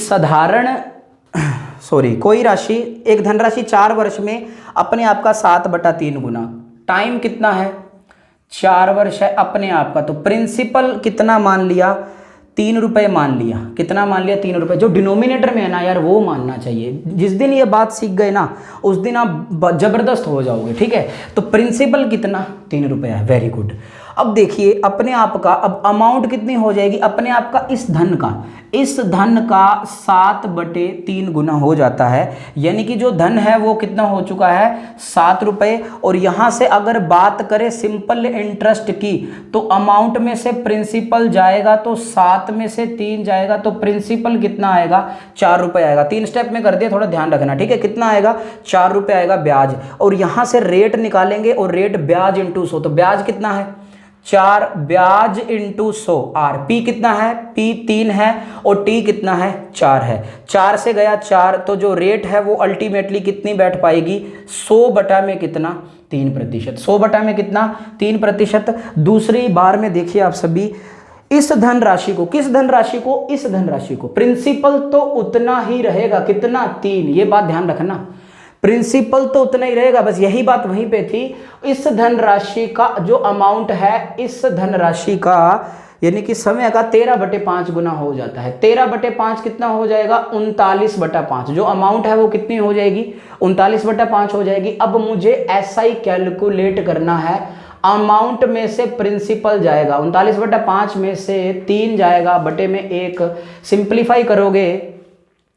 कोई राशि, एक धनराशि 4 वर्ष में अपने आप का 7/3 गुना, टाइम कितना है 4 वर्ष है अपने आप का, तो प्रिंसिपल कितना मान लिया ₹3 मान लिया, कितना मान लिया ₹3, जो डिनोमिनेटर में है ना यार वो मानना चाहिए। जिस दिन ये बात सीख गए ना उस दिन आप जबरदस्त हो जाओगे, ठीक है। तो प्रिंसिपल कितना ₹3 है, वेरी गुड। अब देखिए अपने आप का, अब अमाउंट कितनी हो जाएगी अपने आप का, इस धन का 7/3 गुना हो जाता है, यानी कि जो धन है वो कितना हो चुका है ₹7। और यहाँ से अगर बात करें सिंपल इंटरेस्ट की तो अमाउंट में से प्रिंसिपल जाएगा तो 7 में से 3 जाएगा तो प्रिंसिपल कितना आएगा ₹4 आएगा। 3 स्टेप में कर दिया, थोड़ा ध्यान रखना, ठीक है। कितना आएगा ₹4 आएगा ब्याज। और यहाँ से रेट निकालेंगे और रेट ब्याज इंटू 100, तो ब्याज कितना है 4, ब्याज इंटू 100 आर। पी कितना है, पी 3 है और टी कितना है 4 है। 4 से गया 4, तो जो रेट है वो अल्टीमेटली कितनी बैठ पाएगी 100 बटा में कितना 3%। 100 बटा में कितना 3%। दूसरी बार में देखिए आप सभी, इस धनराशि को, किस धनराशि को, इस धनराशि को, प्रिंसिपल तो उतना ही रहेगा, कितना 3, ये बात ध्यान रखना, प्रिंसिपल तो उतना ही रहेगा, बस यही बात वहीं पे थी। इस धनराशि का जो अमाउंट है, इस धनराशि का यानी कि समय का 13/5 गुना हो जाता है। 13/5 कितना हो जाएगा 39/5, जो अमाउंट है वो कितनी हो जाएगी 39/5 हो जाएगी। अब मुझे ऐसा ही कैलकुलेट करना है, अमाउंट में से प्रिंसिपल जाएगा 39/5 में से 3 जाएगा बटे में 1, सिंप्लीफाई करोगे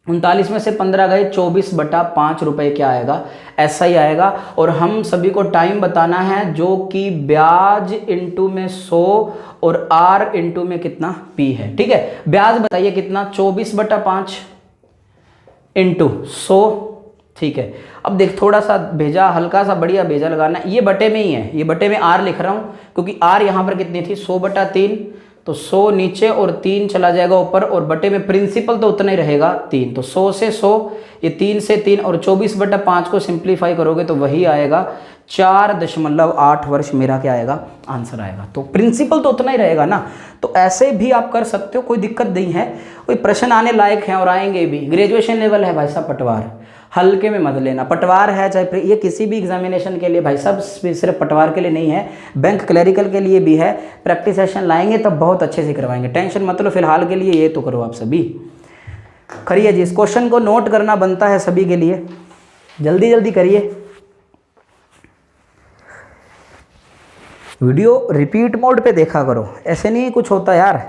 39 में से 15 गए 24/5 क्या आएगा, ऐसा ही आएगा। और हम सभी को टाइम बताना है जो कि ब्याज इंटू में 100 और आर इंटू में कितना पी है, ठीक है। ब्याज बताइए कितना 24/5 इंटू 100, ठीक है। अब देख थोड़ा सा भेजा, हल्का सा बढ़िया भेजा लगाना, ये बटे में ही है, ये बटे में आर लिख रहा हूँ क्योंकि आर यहाँ पर कितनी थी 100/3, तो 100 नीचे और 3 चला जाएगा ऊपर, और बटे में प्रिंसिपल तो उतना ही रहेगा 3, तो 100 से 100, ये 3 से 3 और 24/5 को सिंप्लीफाई करोगे तो वही आएगा 4.8 वर्ष मेरा क्या आएगा आंसर आएगा। तो प्रिंसिपल तो उतना ही रहेगा ना, तो ऐसे भी आप कर सकते हो, कोई दिक्कत नहीं है। कोई प्रश्न आने लायक हैं और आएंगे भी, ग्रेजुएशन लेवल है भाई साहब, पटवार हल्के में मत लेना, पटवार है चाहे ये किसी भी एग्जामिनेशन के लिए भाई साहब, सिर्फ पटवार के लिए नहीं है, बैंक क्लरिकल के लिए भी है। प्रैक्टिस सेशन लाएंगे तब बहुत अच्छे से करवाएंगे, टेंशन मत लो, फिलहाल के लिए ये तो करो आप सभी। करिए जी, इस क्वेश्चन को नोट करना बनता है सभी के लिए, जल्दी जल्दी करिए। वीडियो रिपीट मोड पे देखा करो, ऐसे नहीं कुछ होता यार,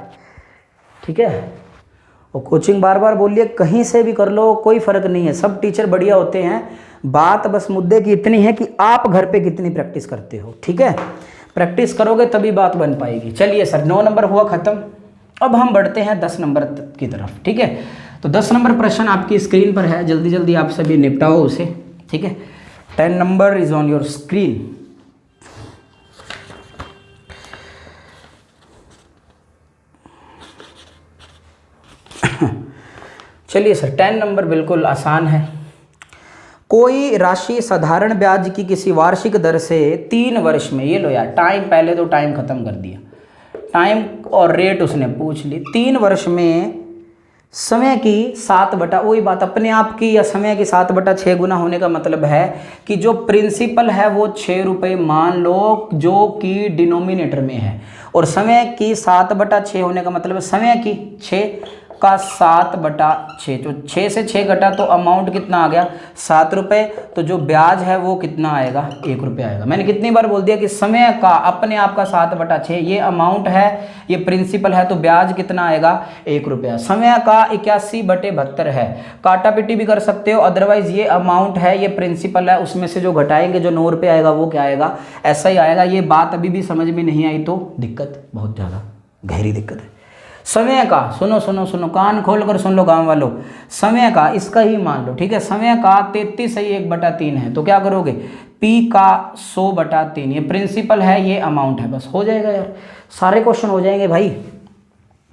ठीक है। और कोचिंग बार बार बोलिए, कहीं से भी कर लो कोई फ़र्क नहीं है, सब टीचर बढ़िया होते हैं। बात बस मुद्दे की इतनी है कि आप घर पे कितनी प्रैक्टिस करते हो, ठीक है। प्रैक्टिस करोगे तभी बात बन पाएगी। चलिए सर 9 नंबर हुआ ख़त्म, अब हम बढ़ते हैं 10 नंबर की तरफ, ठीक है। तो 10 नंबर प्रश्न आपकी स्क्रीन पर है, जल्दी जल्दी आप सभी निपटाओ उसे, ठीक है। 10 number is on your screen. चलिए सर 10 नंबर बिल्कुल आसान है। कोई राशि साधारण ब्याज की किसी वार्षिक दर से 3 वर्ष में, ये लो यार टाइम, पहले तो टाइम ख़त्म कर दिया, टाइम और रेट उसने पूछ ली। 3 वर्ष में समय की 7 बटा, वही बात अपने आप की, या समय की 7/6 गुना होने का मतलब है कि जो प्रिंसिपल है वो ₹6 मान लो, जो कि डिनोमिनेटर में है, और समय की 7/6 होने का मतलब समय की 6 का 7/6, जो 6 से 6 घटा तो अमाउंट कितना आ गया ₹7, तो जो ब्याज है वो कितना आएगा ₹1 आएगा। मैंने कितनी बार बोल दिया कि समय का अपने आप का 7/6, ये अमाउंट है, ये प्रिंसिपल है, तो ब्याज कितना आएगा ₹1। समय का 81/72 है, काटा पिटी भी कर सकते हो, अदरवाइज ये अमाउंट है, ये प्रिंसिपल है, उसमें से जो घटाएंगे जो ₹9 आएगा वो क्या आएगा, ऐसा ही आएगा। ये बात अभी भी समझ में नहीं आई तो दिक्कत, बहुत ज़्यादा गहरी दिक्कत है। समय का सुनो सुनो सुनो, कान खोल कर सुन लो गांव वालों, समय का इसका ही मान लो, ठीक है। समय का 33 सही 1/3 है, तो क्या करोगे P का 100/3, ये प्रिंसिपल है, ये अमाउंट है, बस हो जाएगा यार, सारे क्वेश्चन हो जाएंगे भाई,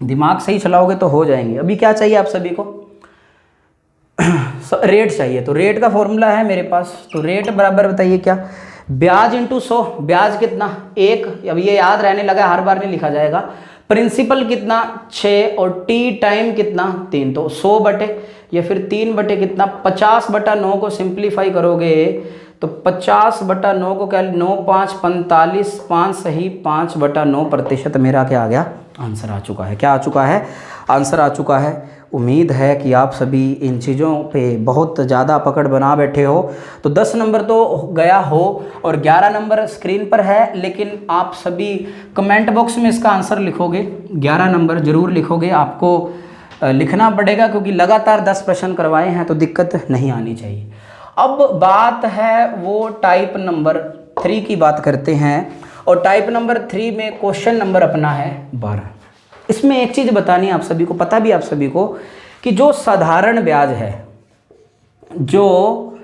दिमाग सही चलाओगे तो हो जाएंगे। अभी क्या चाहिए आप सभी को रेट चाहिए, तो रेट का फॉर्मूला है मेरे पास, तो रेट बराबर बताइए क्या, ब्याज इंटू 100, ब्याज कितना 1, अब ये याद रहने लगा, हर बार नहीं लिखा जाएगा। प्रिंसिपल कितना 6 और टी टाइम कितना 3, तो 100 बटे या फिर 3 बटे कितना 50/9 को सिंप्लीफाई करोगे तो 50/9 को क्या, 9 5 45, 5 सही 5/9% मेरा क्या आ गया आंसर आ चुका है। क्या आ चुका है? आंसर आ चुका है। उम्मीद है कि आप सभी इन चीज़ों पे बहुत ज़्यादा पकड़ बना बैठे हो। तो 10 नंबर तो गया हो और 11 नंबर स्क्रीन पर है, लेकिन आप सभी कमेंट बॉक्स में इसका आंसर लिखोगे। 11 नंबर ज़रूर लिखोगे, आपको लिखना पड़ेगा क्योंकि लगातार 10 प्रश्न करवाए हैं तो दिक्कत नहीं आनी चाहिए। अब बात है वो टाइप नंबर 3 की बात करते हैं, और टाइप नंबर 3 में क्वेश्चन नंबर अपना है 12। इसमें एक चीज़ बतानी है आप सभी को, पता भी आप सभी को, कि जो साधारण ब्याज है, जो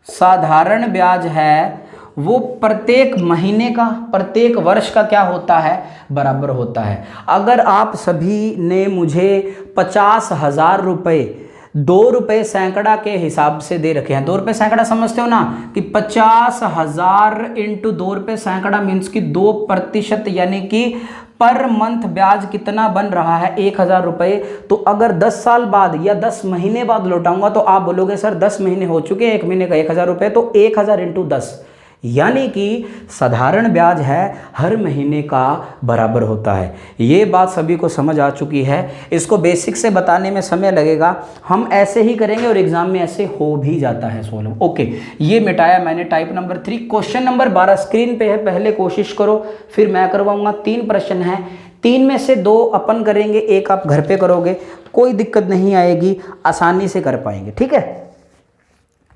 साधारण ब्याज है वो प्रत्येक महीने का, प्रत्येक वर्ष का क्या होता है? बराबर होता है। अगर आप सभी ने मुझे 50,000 रुपये 2 रुपये सैकड़ा के हिसाब से दे रखे हैं, 2 रुपये सैकड़ा समझते हो ना, कि 50,000 इंटू 2 रुपये सैकड़ा मीन्स कि 2%, यानी कि पर मंथ ब्याज कितना बन रहा है? 1,000 रुपये। तो अगर 10 साल बाद या 10 महीने बाद लौटाऊंगा तो आप बोलोगे सर 10 महीने हो चुके हैं, 1 महीने का 1,000 रुपये, तो 1,000 इंटू 10, यानी कि साधारण ब्याज है हर महीने का बराबर होता है। ये बात सभी को समझ आ चुकी है। इसको बेसिक से बताने में समय लगेगा, हम ऐसे ही करेंगे और एग्जाम में ऐसे हो भी जाता है सॉल्व। ओके, ये मिटाया मैंने type number 3। Question number 12 screen पे है, पहले कोशिश करो फिर मैं करवाऊंगा। 3 प्रश्न हैं, 3 में से 2 अपन करेंगे, 1 आप घर पे करोगे, कोई दिक्कत नहीं आएगी, आसानी से कर पाएंगे। ठीक है,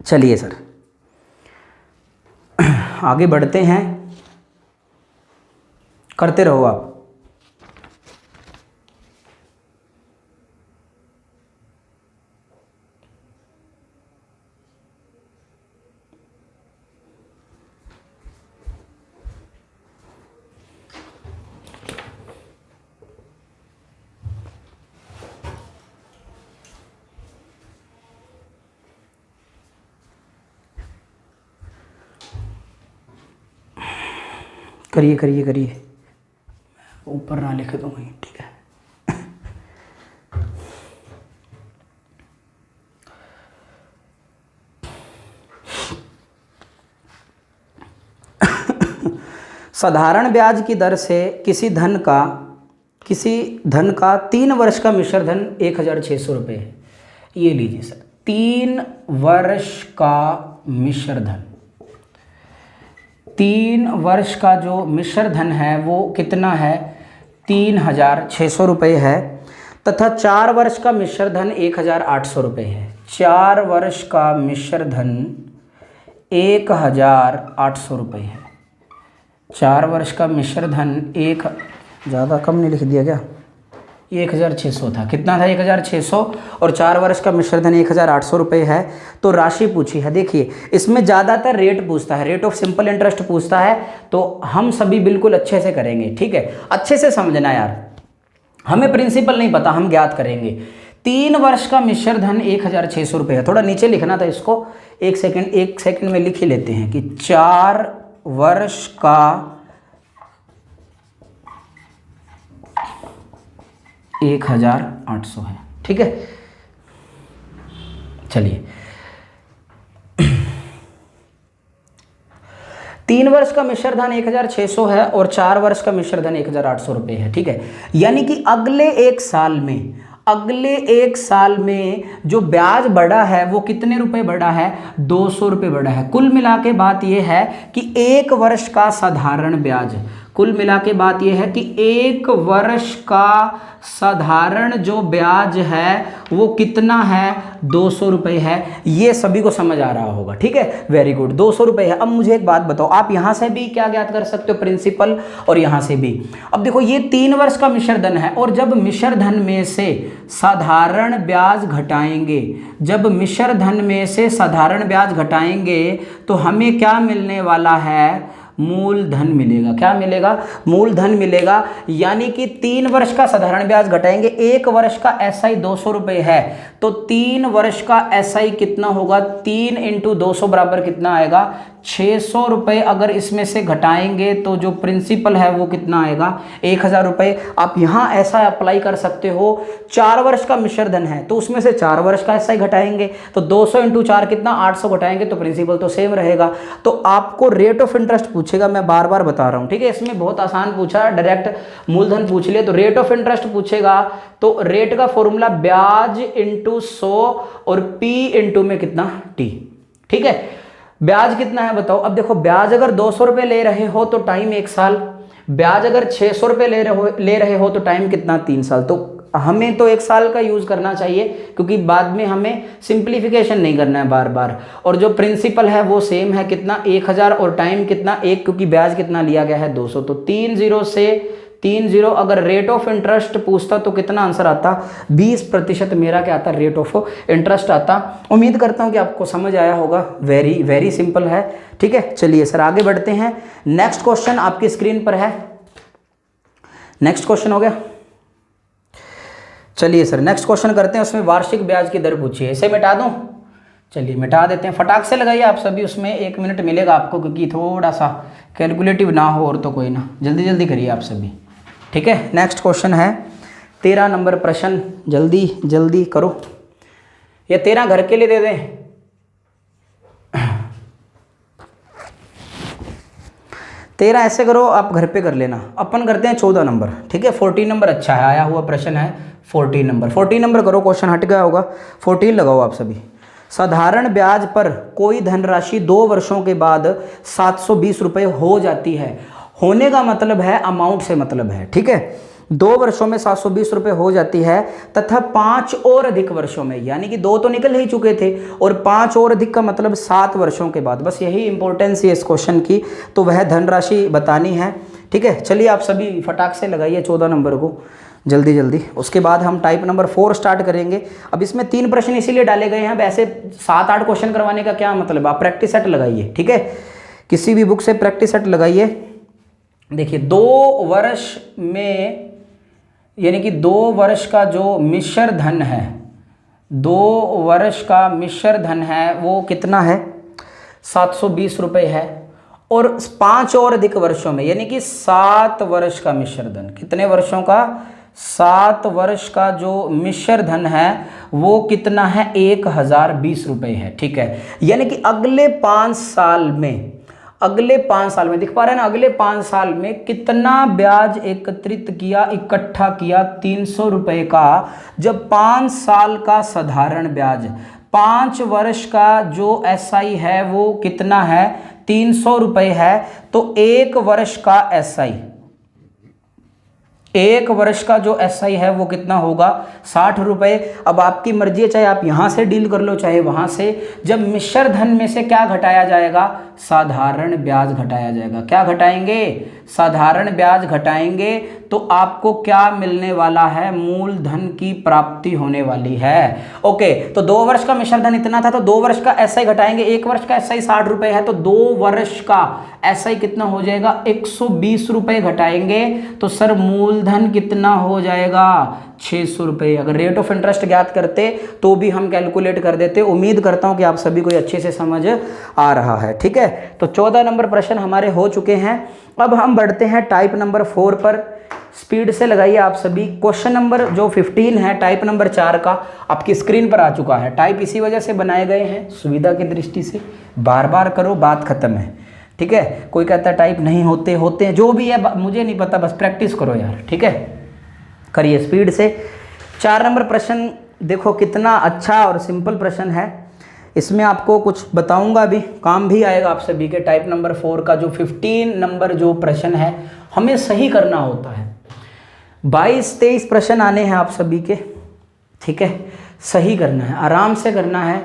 चलिए सर आगे बढ़ते हैं, करते रहो आप। करिए करिए करिए, ऊपर ना लिख दूँ वहीं, ठीक है। साधारण ब्याज की दर से किसी धन का 3 वर्ष का मिश्र धन 1,600 रुपये है। ये लीजिए सर, 3 वर्ष का मिश्र धन, 3 वर्ष का जो मिश्र धन है वो कितना है? 3,600 रुपये है, तथा 4 वर्ष का मिश्र धन 1,800 रुपये है। 4 वर्ष का मिश्र धन 1,800 रुपये है। 4 वर्ष का मिश्र धन ज़्यादा कम नहीं लिख दिया क्या? 1,600 था, कितना था? 1,600, और 4 वर्ष का मिश्र धन 1,800 रुपये है। तो राशि पूछी है, देखिए इसमें ज़्यादातर रेट पूछता है, रेट ऑफ सिंपल इंटरेस्ट पूछता है, तो हम सभी बिल्कुल अच्छे से करेंगे। ठीक है, अच्छे से समझना यार, हमें प्रिंसिपल नहीं पता, हम ज्ञात करेंगे। 3 वर्ष का मिश्र धन 1,600 रुपये है। थोड़ा नीचे लिखना था इसको, एक सेकेंड में लिख ही लेते हैं कि 4 वर्ष का 1,800 है। ठीक है, चलिए 3 वर्ष का मिश्र धन 1,600 है और 4 वर्ष का मिश्र धन 1,800 रुपये है। ठीक है, यानी कि अगले एक साल में जो ब्याज बढ़ा है वो कितने रुपए बढ़ा है? 200 रुपये बढ़ा है। कुल मिला के बात यह है कि 1 वर्ष का साधारण ब्याज, कुल मिला के बात यह है कि 1 वर्ष का साधारण जो ब्याज है वो कितना है? 200 रुपये है। ये सभी को समझ आ रहा होगा। ठीक है, वेरी गुड, 200 रुपये है। अब मुझे एक बात बताओ, आप यहाँ से भी क्या ज्ञात कर सकते हो? प्रिंसिपल, और यहाँ से भी। अब देखो ये 3 वर्ष का मिश्र धन है, और जब मिश्र धन में से साधारण ब्याज घटाएंगे, जब मिश्र धन में से साधारण ब्याज घटाएंगे तो हमें क्या मिलने वाला है? मूलधन मिलेगा। क्या मिलेगा? मूलधन मिलेगा। यानी कि 3 वर्ष का साधारण ब्याज घटाएंगे, 1 वर्ष का एसआई 200 रुपये है, तो 3 वर्ष का एसआई कितना होगा? 3 इंटू 200 बराबर कितना आएगा? 600 रुपये। अगर इसमें से घटाएंगे तो जो प्रिंसिपल है वो कितना आएगा? 1,000 रुपये। आप यहाँ ऐसा अप्लाई कर सकते हो, 4 वर्ष का मिश्र धन है तो उसमें से 4 वर्ष का एसआई घटाएंगे, तो 200 इंटू 4 कितना? 800 घटाएंगे तो प्रिंसिपल तो सेम रहेगा। तो आपको रेट ऑफ इंटरेस्ट पूछेगा, मैं बार बार बता रहा हूँ, ठीक है। इसमें बहुत आसान पूछा, डायरेक्ट मूलधन पूछ ले। तो रेट ऑफ इंटरेस्ट पूछेगा तो रेट का फॉर्मूला ब्याज इंटू 100 और पी इंटू में कितना टी, ठीक है। ब्याज कितना है बताओ। अब देखो ब्याज अगर 200 रुपये ले रहे हो तो टाइम 1 साल, ब्याज अगर 600 रुपये ले रहे हो तो टाइम कितना 3 साल। तो हमें तो 1 साल का यूज करना चाहिए क्योंकि बाद में हमें सिंप्लीफिकेशन नहीं करना है बार बार। और जो प्रिंसिपल है वो सेम है, कितना 1000 और टाइम कितना 1, क्योंकि ब्याज कितना लिया गया है 200। तो 30 से 30, अगर रेट ऑफ इंटरेस्ट पूछता तो कितना आंसर आता 20% मेरा क्या आता रेट ऑफ इंटरेस्ट आता। उम्मीद करता हूं कि आपको समझ आया होगा, वेरी वेरी सिंपल है, ठीक है। चलिए सर आगे बढ़ते हैं। नेक्स्ट क्वेश्चन आपकी स्क्रीन पर है। नेक्स्ट क्वेश्चन हो गया। चलिए सर नेक्स्ट क्वेश्चन करते हैं, उसमें वार्षिक ब्याज की दर पूछिए। इसे मिटा दूं, चलिए मिटा देते हैं। फटाक से लगाइए आप सभी, उसमें 1 मिनट मिलेगा आपको क्योंकि थोड़ा सा कैलकुलेटिव ना हो और तो कोई ना, जल्दी जल्दी करिए आप सभी, ठीक है। नेक्स्ट क्वेश्चन है 13 नंबर प्रश्न, जल्दी जल्दी करो। ये 13 घर के लिए दे दें, 13 ऐसे करो आप घर पे कर लेना। अपन करते हैं 14 नंबर, ठीक है। 14 नंबर अच्छा है, आया हुआ प्रश्न है 14 नंबर। 14 नंबर करो, क्वेश्चन हट गया होगा। 14 लगाओ आप सभी। साधारण ब्याज पर कोई धनराशि 2 वर्षों के बाद 720 रुपये हो जाती है। होने का मतलब है, अमाउंट से मतलब है, ठीक है। 2 वर्षों में 720 रुपये हो जाती है तथा 5 और अधिक वर्षों में, यानी कि 2 तो निकल ही चुके थे और 5 और अधिक का मतलब 7 वर्षों के बाद। बस यही इंपॉर्टेंस है इस क्वेश्चन की, तो वह धनराशि बतानी है, ठीक है। चलिए आप सभी फटाक से लगाइए 14 नंबर को जल्दी जल्दी। उसके बाद हम टाइप नंबर 4 स्टार्ट करेंगे। अब इसमें 3 प्रश्न इसीलिए डाले गए हैं, वैसे 7-8 क्वेश्चन करवाने का क्या मतलब। आप प्रैक्टिस सेट लगाइए, ठीक है। किसी भी बुक से प्रैक्टिस सेट लगाइए। देखिए 2 वर्ष में, यानी कि 2 वर्ष का जो मिश्र धन है, 2 वर्ष का मिश्र धन है वो कितना है 720 रुपये है। और 5 और अधिक वर्षों में, यानी कि 7 वर्ष का मिश्र धन, कितने वर्षों का 7 वर्ष का जो मिश्र धन है वो कितना है 1020 रुपये है, ठीक है। यानी कि अगले 5 साल में, अगले 5 साल में दिख पा रहे हैं ना, अगले 5 साल में कितना ब्याज एकत्रित किया, इकट्ठा किया 300 रुपये का। जब 5 साल का साधारण ब्याज, 5 वर्ष का जो एसआई है वो कितना है 300 रुपये है, तो 1 वर्ष का एसआई, 1 वर्ष का जो एसआई है वो कितना होगा 60 रुपये। अब आपकी मर्जी है, चाहे आप यहाँ से डील कर लो चाहे वहाँ से। जब मिश्र धन में से क्या घटाया जाएगा, साधारण ब्याज घटाया जाएगा। क्या घटाएंगे, साधारण ब्याज घटाएंगे, तो आपको क्या मिलने वाला है, मूलधन की प्राप्ति होने वाली है। ओके, तो 2 वर्ष का मिश्र धन इतना था, तो 2 वर्ष का एसआई घटाएंगे। 1 वर्ष का एसआई 60 रुपये है, तो 2 वर्ष का एसआई कितना हो जाएगा 120 रुपये घटाएंगे, तो सर मूलधन कितना हो जाएगा 600 रुपये। अगर रेट ऑफ इंटरेस्ट ज्ञात करते तो भी हम कैलकुलेट कर देते। उम्मीद करता हूं कि आप सभी को अच्छे से समझ आ रहा है, ठीक है। तो 14 नंबर प्रश्न हमारे हो चुके हैं। अब हम बढ़ते हैं टाइप नंबर 4 पर। स्पीड से लगाइए आप सभी। क्वेश्चन नंबर जो 15 है टाइप नंबर 4 का आपकी स्क्रीन पर आ चुका है। टाइप इसी वजह से बनाए गए हैं, सुविधा की दृष्टि से। बार बार करो, बात खत्म है, ठीक है। कोई कहता है टाइप नहीं होते, होते हैं, जो भी है मुझे नहीं पता, बस प्रैक्टिस करो यार, ठीक है। करिए स्पीड से। 4 नंबर प्रश्न देखो कितना अच्छा और सिंपल प्रश्न है। इसमें आपको कुछ बताऊंगा भी, काम भी आएगा आप सभी के। टाइप नंबर 4 का जो 15 नंबर जो प्रश्न है हमें सही करना होता है। 22-23 प्रश्न आने हैं आप सभी के, ठीक है। सही करना है, आराम से करना है।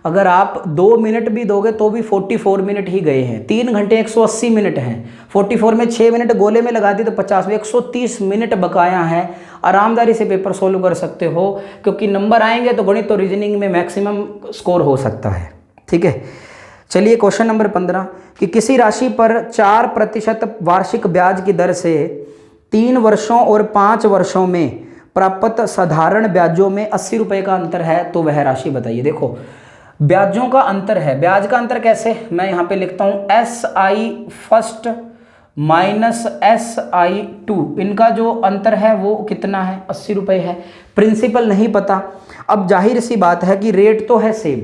अगर आप 2 मिनट भी दोगे तो भी 44 मिनट ही गए हैं। 3 घंटे 180 मिनट हैं, 44 में 6 मिनट गोले में लगा दी तो 50 में 130 मिनट बकाया है। आरामदारी से पेपर सोल्व कर सकते हो, क्योंकि नंबर आएंगे तो गणित और रीजनिंग में मैक्सिमम स्कोर हो सकता है, ठीक है। चलिए क्वेश्चन नंबर 15 कि किसी राशि पर 4% वार्षिक ब्याज की दर से 3 वर्षों और 5 वर्षों में प्राप्त साधारण ब्याजों में 80 रुपये का अंतर है, तो वह राशि बताइए। देखो ब्याजों का अंतर है, ब्याज का अंतर कैसे, मैं यहाँ पे लिखता हूँ SI फर्स्ट माइनस SI 2, इनका जो अंतर है वो कितना है 80 रुपये है। प्रिंसिपल नहीं पता। अब जाहिर सी बात है कि रेट तो है सेम,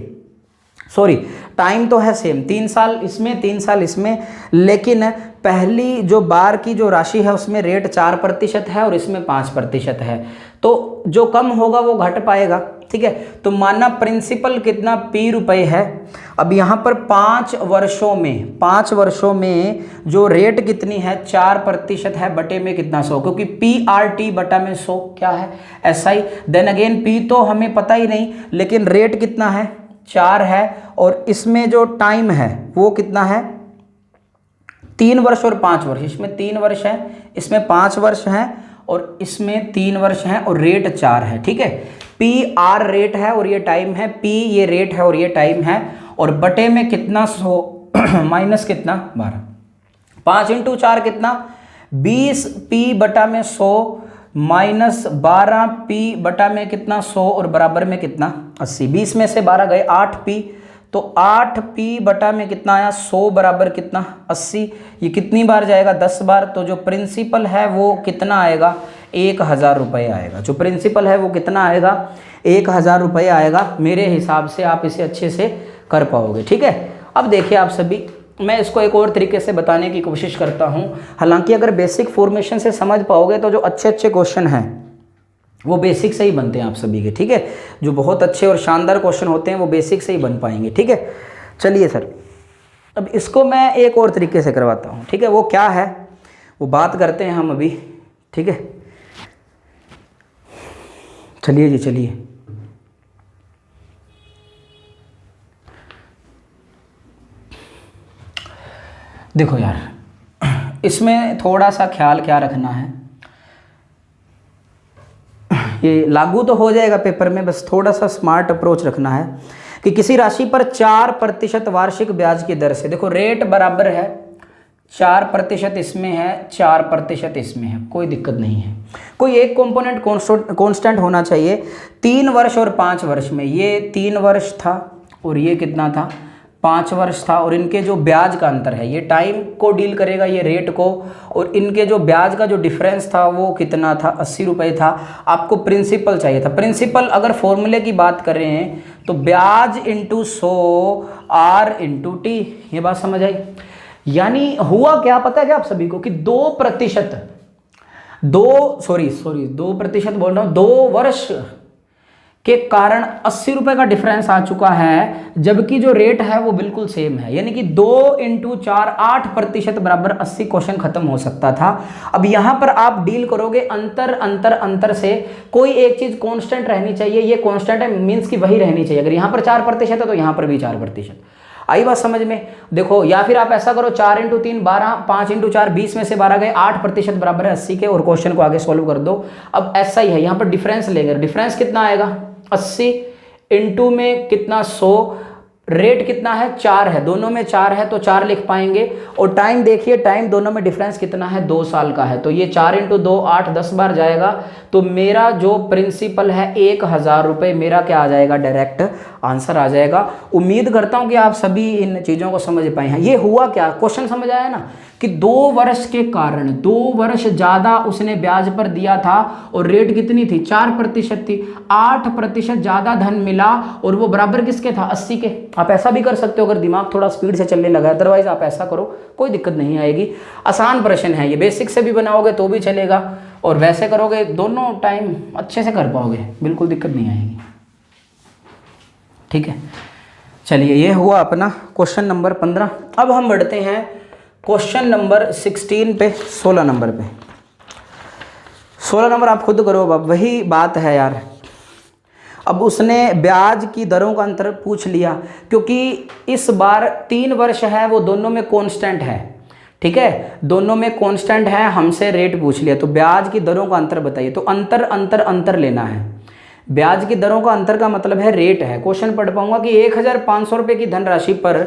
सॉरी टाइम तो है सेम, 3 साल इसमें 3 साल इसमें, लेकिन पहली जो बार की जो राशि है उसमें रेट 4% है और इसमें 5% है, तो जो कम होगा वो घट पाएगा। ठीक है, तो माना प्रिंसिपल कितना P रुपए है। अब यहाँ पर 5 वर्षों में जो रेट कितनी है 4% है, बटे में कितना 100, क्योंकि PRT बटा में 100 क्या है SI। देन अगेन P तो हमें पता ही नहीं, लेकिन रेट कितना है 4 है, और इसमें जो टाइम है वो कितना है 3 वर्ष और 5 वर्ष। इसमें 3 वर्ष है, इसमें 5 वर्ष है, और इसमें 3 वर्ष हैं, और रेट 4 है। ठीक है, PR रेट है और ये टाइम है, P ये रेट है और ये टाइम है, और बटे में कितना 100 माइनस कितना 12, 5 × 4 कितना 20, P बटा में 100 माइनस 12 P बटा में कितना 100 और बराबर में कितना 80। 20 में से 12 गए 8P, तो 8P बटा में कितना आया 100 बराबर कितना 80। ये कितनी बार जाएगा 10 बार, तो जो प्रिंसिपल है वो कितना आएगा 1000 रुपये आएगा। जो प्रिंसिपल है वो कितना आएगा 1000 रुपये आएगा। मेरे हिसाब से आप इसे अच्छे से कर पाओगे। ठीक है, अब देखिए आप सभी, मैं इसको एक और तरीके से बताने की कोशिश करता हूँ। हालांकि अगर बेसिक फॉर्मेशन से समझ पाओगे तो जो अच्छे अच्छे क्वेश्चन हैं वो बेसिक से ही बनते हैं आप सभी के। ठीक है, जो बहुत अच्छे और शानदार क्वेश्चन होते हैं वो बेसिक से ही बन पाएंगे। ठीक है, चलिए सर, अब इसको मैं एक और तरीके से करवाता हूँ। ठीक है, वो क्या है वो बात करते हैं हम अभी। ठीक है, चलिए जी चलिए। देखो यार, इसमें थोड़ा सा ख्याल क्या रखना है, ये लागू तो हो जाएगा पेपर में, बस थोड़ा सा स्मार्ट अप्रोच रखना है कि किसी राशि पर 4% वार्षिक ब्याज की दर से, देखो रेट बराबर है 4% इसमें है 4% इसमें है, कोई दिक्कत नहीं है। कोई एक कंपोनेंट कांस्टेंट होना चाहिए। 3 वर्ष और 5 वर्ष में, ये 3 वर्ष था और ये कितना था 5 वर्ष था, और इनके जो ब्याज का अंतर है, ये टाइम को डील करेगा ये रेट को, और इनके जो ब्याज का जो डिफरेंस था वो कितना था 80 रुपये था। आपको प्रिंसिपल चाहिए था। प्रिंसिपल अगर फॉर्मूले की बात कर रहे हैं तो ब्याज इंटू 100 R इंटू T, ये बात समझ आई। यानी हुआ क्या पता है क्या आप सभी को कि 2% बोल रहा हूँ, 2 वर्ष के कारण 80 रुपये का डिफरेंस आ चुका है, जबकि जो रेट है वो बिल्कुल सेम है। यानी कि 2 × 4 8% बराबर 80, क्वेश्चन खत्म हो सकता था। अब यहाँ पर आप डील करोगे अंतर से, कोई एक चीज कांस्टेंट रहनी चाहिए। ये कांस्टेंट है मीन्स कि वही रहनी चाहिए। अगर यहाँ पर 4% है तो यहाँ पर भी 4%। आई बात समझ में। देखो, या फिर आप ऐसा करो 4 × 3 12, 5 × 4 20 में से 12 गए, 8% बराबर है 80 के, और क्वेश्चन को आगे सॉल्व कर दो। अब ऐसा ही है, यहाँ पर डिफरेंस लेंगे, डिफरेंस कितना आएगा 80 इंटू में कितना 100, रेट कितना है 4 है, दोनों में 4 है तो 4 लिख पाएंगे। और टाइम देखिए, टाइम दोनों में डिफरेंस कितना है 2 साल का है, तो ये 4 × 2 8 10 बार जाएगा। तो मेरा जो प्रिंसिपल है 1000 रुपये, मेरा क्या आ जाएगा डायरेक्ट आंसर आ जाएगा। उम्मीद करता हूं कि आप सभी इन चीज़ों को समझ पाए हैं। ये हुआ क्या, क्वेश्चन समझ आया ना, कि 2 वर्ष के कारण 2 वर्ष ज़्यादा उसने ब्याज पर दिया था और रेट कितनी थी 4% थी, 8% ज़्यादा धन मिला, और वो बराबर किसके था 80 के। आप ऐसा भी कर सकते हो अगर दिमाग थोड़ा स्पीड से चलने लगा, अदरवाइज आप ऐसा करो कोई दिक्कत नहीं आएगी। आसान प्रश्न है ये, बेसिक से भी बनाओगे तो भी चलेगा, और वैसे करोगे दोनों टाइम अच्छे से कर पाओगे, बिल्कुल दिक्कत नहीं आएगी। ठीक है, चलिए ये हुआ अपना क्वेश्चन नंबर 15। अब हम बढ़ते हैं क्वेश्चन नंबर 16 पे, 16 नंबर पे। 16 नंबर आप खुद करो, अब वही बात है यार। अब उसने ब्याज की दरों का अंतर पूछ लिया, क्योंकि इस बार 3 वर्ष है वो दोनों में कांस्टेंट है। ठीक है, दोनों में कांस्टेंट है, हमसे रेट पूछ लिया, तो ब्याज की दरों का अंतर बताइए। तो अंतर लेना है। ब्याज की दरों का अंतर का मतलब है रेट है। क्वेश्चन पढ़ पाऊंगा कि 1500 रुपये की धनराशि पर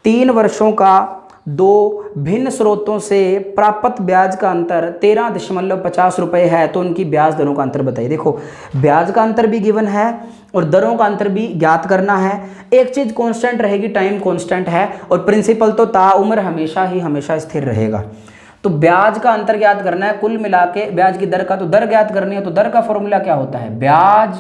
3 वर्षों का 2 भिन्न स्रोतों से प्राप्त ब्याज का अंतर 13.50 रुपये है, तो उनकी ब्याज दरों का अंतर बताइए। देखो, ब्याज का अंतर भी गिवन है और दरों का अंतर भी ज्ञात करना है। एक चीज़ कांस्टेंट रहेगी, टाइम कांस्टेंट है, और प्रिंसिपल तो ताउम्र हमेशा स्थिर रहेगा। तो ब्याज का अंतर ज्ञात करना है, कुल मिला के ब्याज की दर का, तो दर ज्ञात करनी है, तो दर का फॉर्मूला क्या होता है ब्याज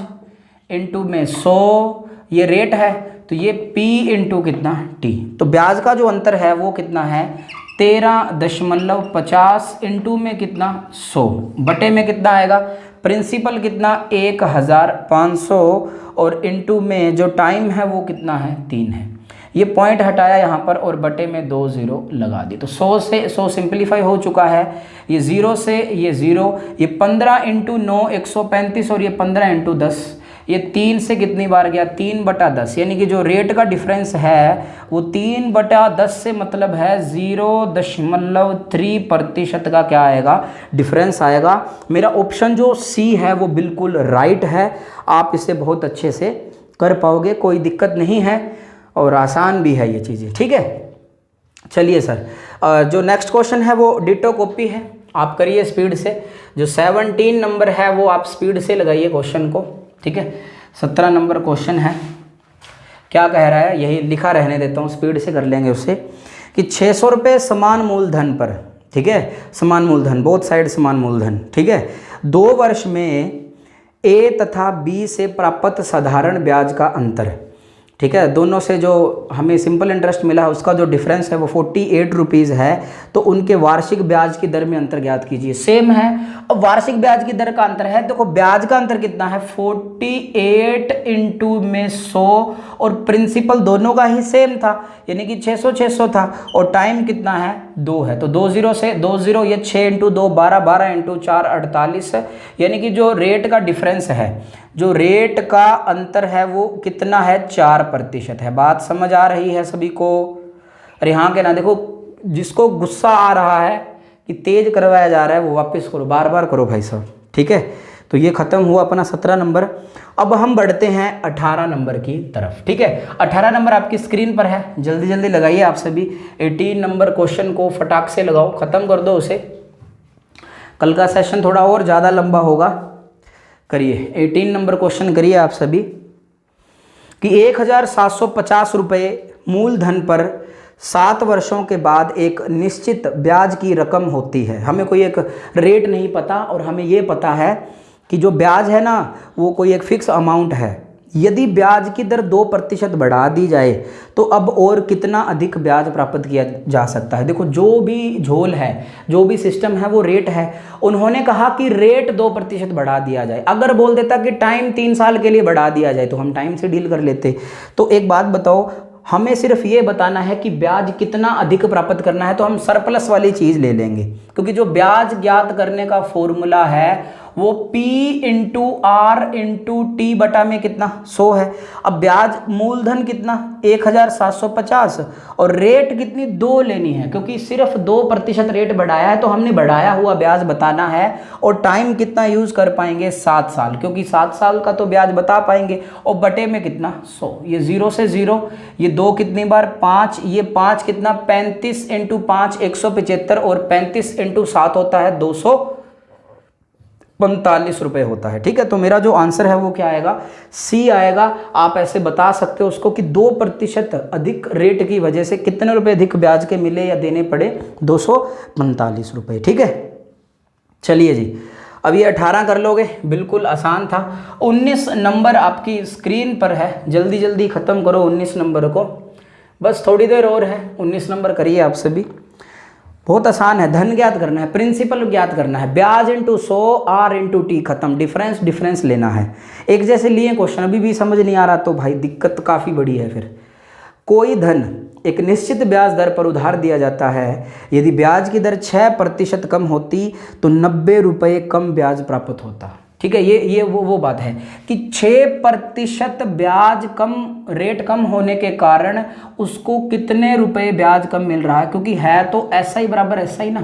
इंटू में 100, ये रेट है, तो ये P इंटू कितना T। तो ब्याज का जो अंतर है वो कितना है 13.50 इंटू में कितना 100 बटे में कितना आएगा प्रिंसिपल कितना 1500 और इंटू में जो टाइम है वो कितना है 3 है। ये पॉइंट हटाया यहाँ पर और बटे में 2 0 लगा दी। तो 100 से 100 सिंप्लीफाई हो चुका है। ये 0 से ये 0, ये 15 इंटू 9 135 और ये 15 इंटू 10, ये 3 से कितनी बार गया 3/10, यानी कि जो रेट का डिफरेंस है वो 3/10 से मतलब है 0.3% का क्या आएगा डिफरेंस आएगा। मेरा ऑप्शन जो सी है वो बिल्कुल राइट है। आप इसे बहुत अच्छे से कर पाओगे, कोई दिक्कत नहीं है और आसान भी है ये चीज़ें, ठीक है। चलिए सर, जो नेक्स्ट क्वेश्चन है वो डिटो कॉपी है, आप करिए स्पीड से। जो 17 नंबर है वो आप स्पीड से लगाइए क्वेश्चन को, ठीक है। 17 नंबर क्वेश्चन है, क्या कह रहा है यही लिखा रहने देता हूँ, स्पीड से कर लेंगे उससे कि 600 रुपये समान मूलधन पर, ठीक है, समान मूलधन, बोथ साइड समान मूलधन, ठीक है, 2 वर्ष में ए तथा बी से प्राप्त साधारण ब्याज का अंतर, ठीक है, दोनों से जो हमें सिंपल इंटरेस्ट मिला है उसका जो डिफरेंस है वो 48 रुपीज़ है। तो उनके वार्षिक ब्याज की दर में अंतर ज्ञात कीजिए। सेम है, अब वार्षिक ब्याज की दर का अंतर है, देखो ब्याज का अंतर कितना है 48 इंटू में 100 और प्रिंसिपल दोनों का ही सेम था, यानी कि 600 था और टाइम कितना है 2 है। तो 2 0 से 2 0, ये 6 इंटू 2 12, 12 इंटू 4 48 है, यानी कि जो रेट का डिफरेंस है, जो रेट का अंतर है वो कितना है 4% है। बात समझ आ रही है सभी को? अरे हाँ के ना, देखो जिसको गुस्सा आ रहा है कि तेज करवाया जा रहा है वो वापस करो, बार बार करो भाई साहब, ठीक है। तो ये खत्म हुआ अपना 17 नंबर। अब हम बढ़ते हैं 18 नंबर की तरफ, ठीक है। 18 नंबर आपकी स्क्रीन पर है, जल्दी जल्दी लगाइए आप सभी। 18 नंबर क्वेश्चन को फटाक से लगाओ, ख़त्म कर दो उसे, कल का सेशन थोड़ा और ज़्यादा लंबा होगा। करिए 18 नंबर क्वेश्चन करिए आप सभी कि 1750 रुपये मूलधन पर 7 वर्षों के बाद एक निश्चित ब्याज की रकम होती है। हमें कोई एक रेट नहीं पता और हमें ये पता है कि जो ब्याज है ना वो कोई एक फिक्स अमाउंट है। यदि ब्याज की दर 2% बढ़ा दी जाए तो अब और कितना अधिक ब्याज प्राप्त किया जा सकता है। देखो जो भी झोल है, जो भी सिस्टम है वो रेट है। उन्होंने कहा कि रेट 2% बढ़ा दिया जाए। अगर बोल देता कि टाइम 3 साल के लिए बढ़ा दिया जाए तो हम टाइम से डील कर लेते। तो एक बात बताओ, हमें सिर्फ ये बताना है कि ब्याज कितना अधिक प्राप्त करना है, तो हम सरप्लस वाली चीज़ ले लेंगे, क्योंकि जो ब्याज ज्ञात करने का फॉर्मूला है वो P into R into T बटा में कितना 100 है। अब ब्याज मूलधन कितना 1750 और रेट कितनी 2 लेनी है, क्योंकि सिर्फ 2% रेट बढ़ाया है तो हमने बढ़ाया हुआ ब्याज बताना है। और टाइम कितना यूज़ कर पाएंगे 7 साल, क्योंकि 7 साल का तो ब्याज बता पाएंगे। और बटे में कितना 100, ये 0 से 0, ये 2 कितनी बार 5, ये 5 कितना 35 इंटू 5 175 और 35 इंटू 7 होता है 245 रुपये होता है, ठीक है। तो मेरा जो आंसर है वो क्या आएगा, सी आएगा। आप ऐसे बता सकते हो उसको कि 2% अधिक रेट की वजह से कितने रुपए अधिक ब्याज के मिले या देने पड़े 245 रुपये, ठीक है। चलिए जी, अब ये 18 कर लोगे, बिल्कुल आसान था। 19 नंबर आपकी स्क्रीन पर है, जल्दी जल्दी ख़त्म करो 19 नंबर को, बस थोड़ी देर और है। 19 नंबर करिए आप सभी, बहुत आसान है। धन ज्ञात करना है, प्रिंसिपल ज्ञात करना है, ब्याज इंटू 100 R इंटू T, खत्म। डिफरेंस लेना है। एक जैसे लिए क्वेश्चन, अभी भी समझ नहीं आ रहा तो भाई दिक्कत काफ़ी बड़ी है। फिर कोई धन एक निश्चित ब्याज दर पर उधार दिया जाता है। यदि ब्याज की दर 6% कम होती तो 90 रुपये कम ब्याज प्राप्त होता, ठीक है। ये वो बात है कि 6% ब्याज कम, रेट कम होने के कारण उसको कितने रुपए ब्याज कम मिल रहा है, क्योंकि है तो ऐसा ही बराबर ऐसा ही ना।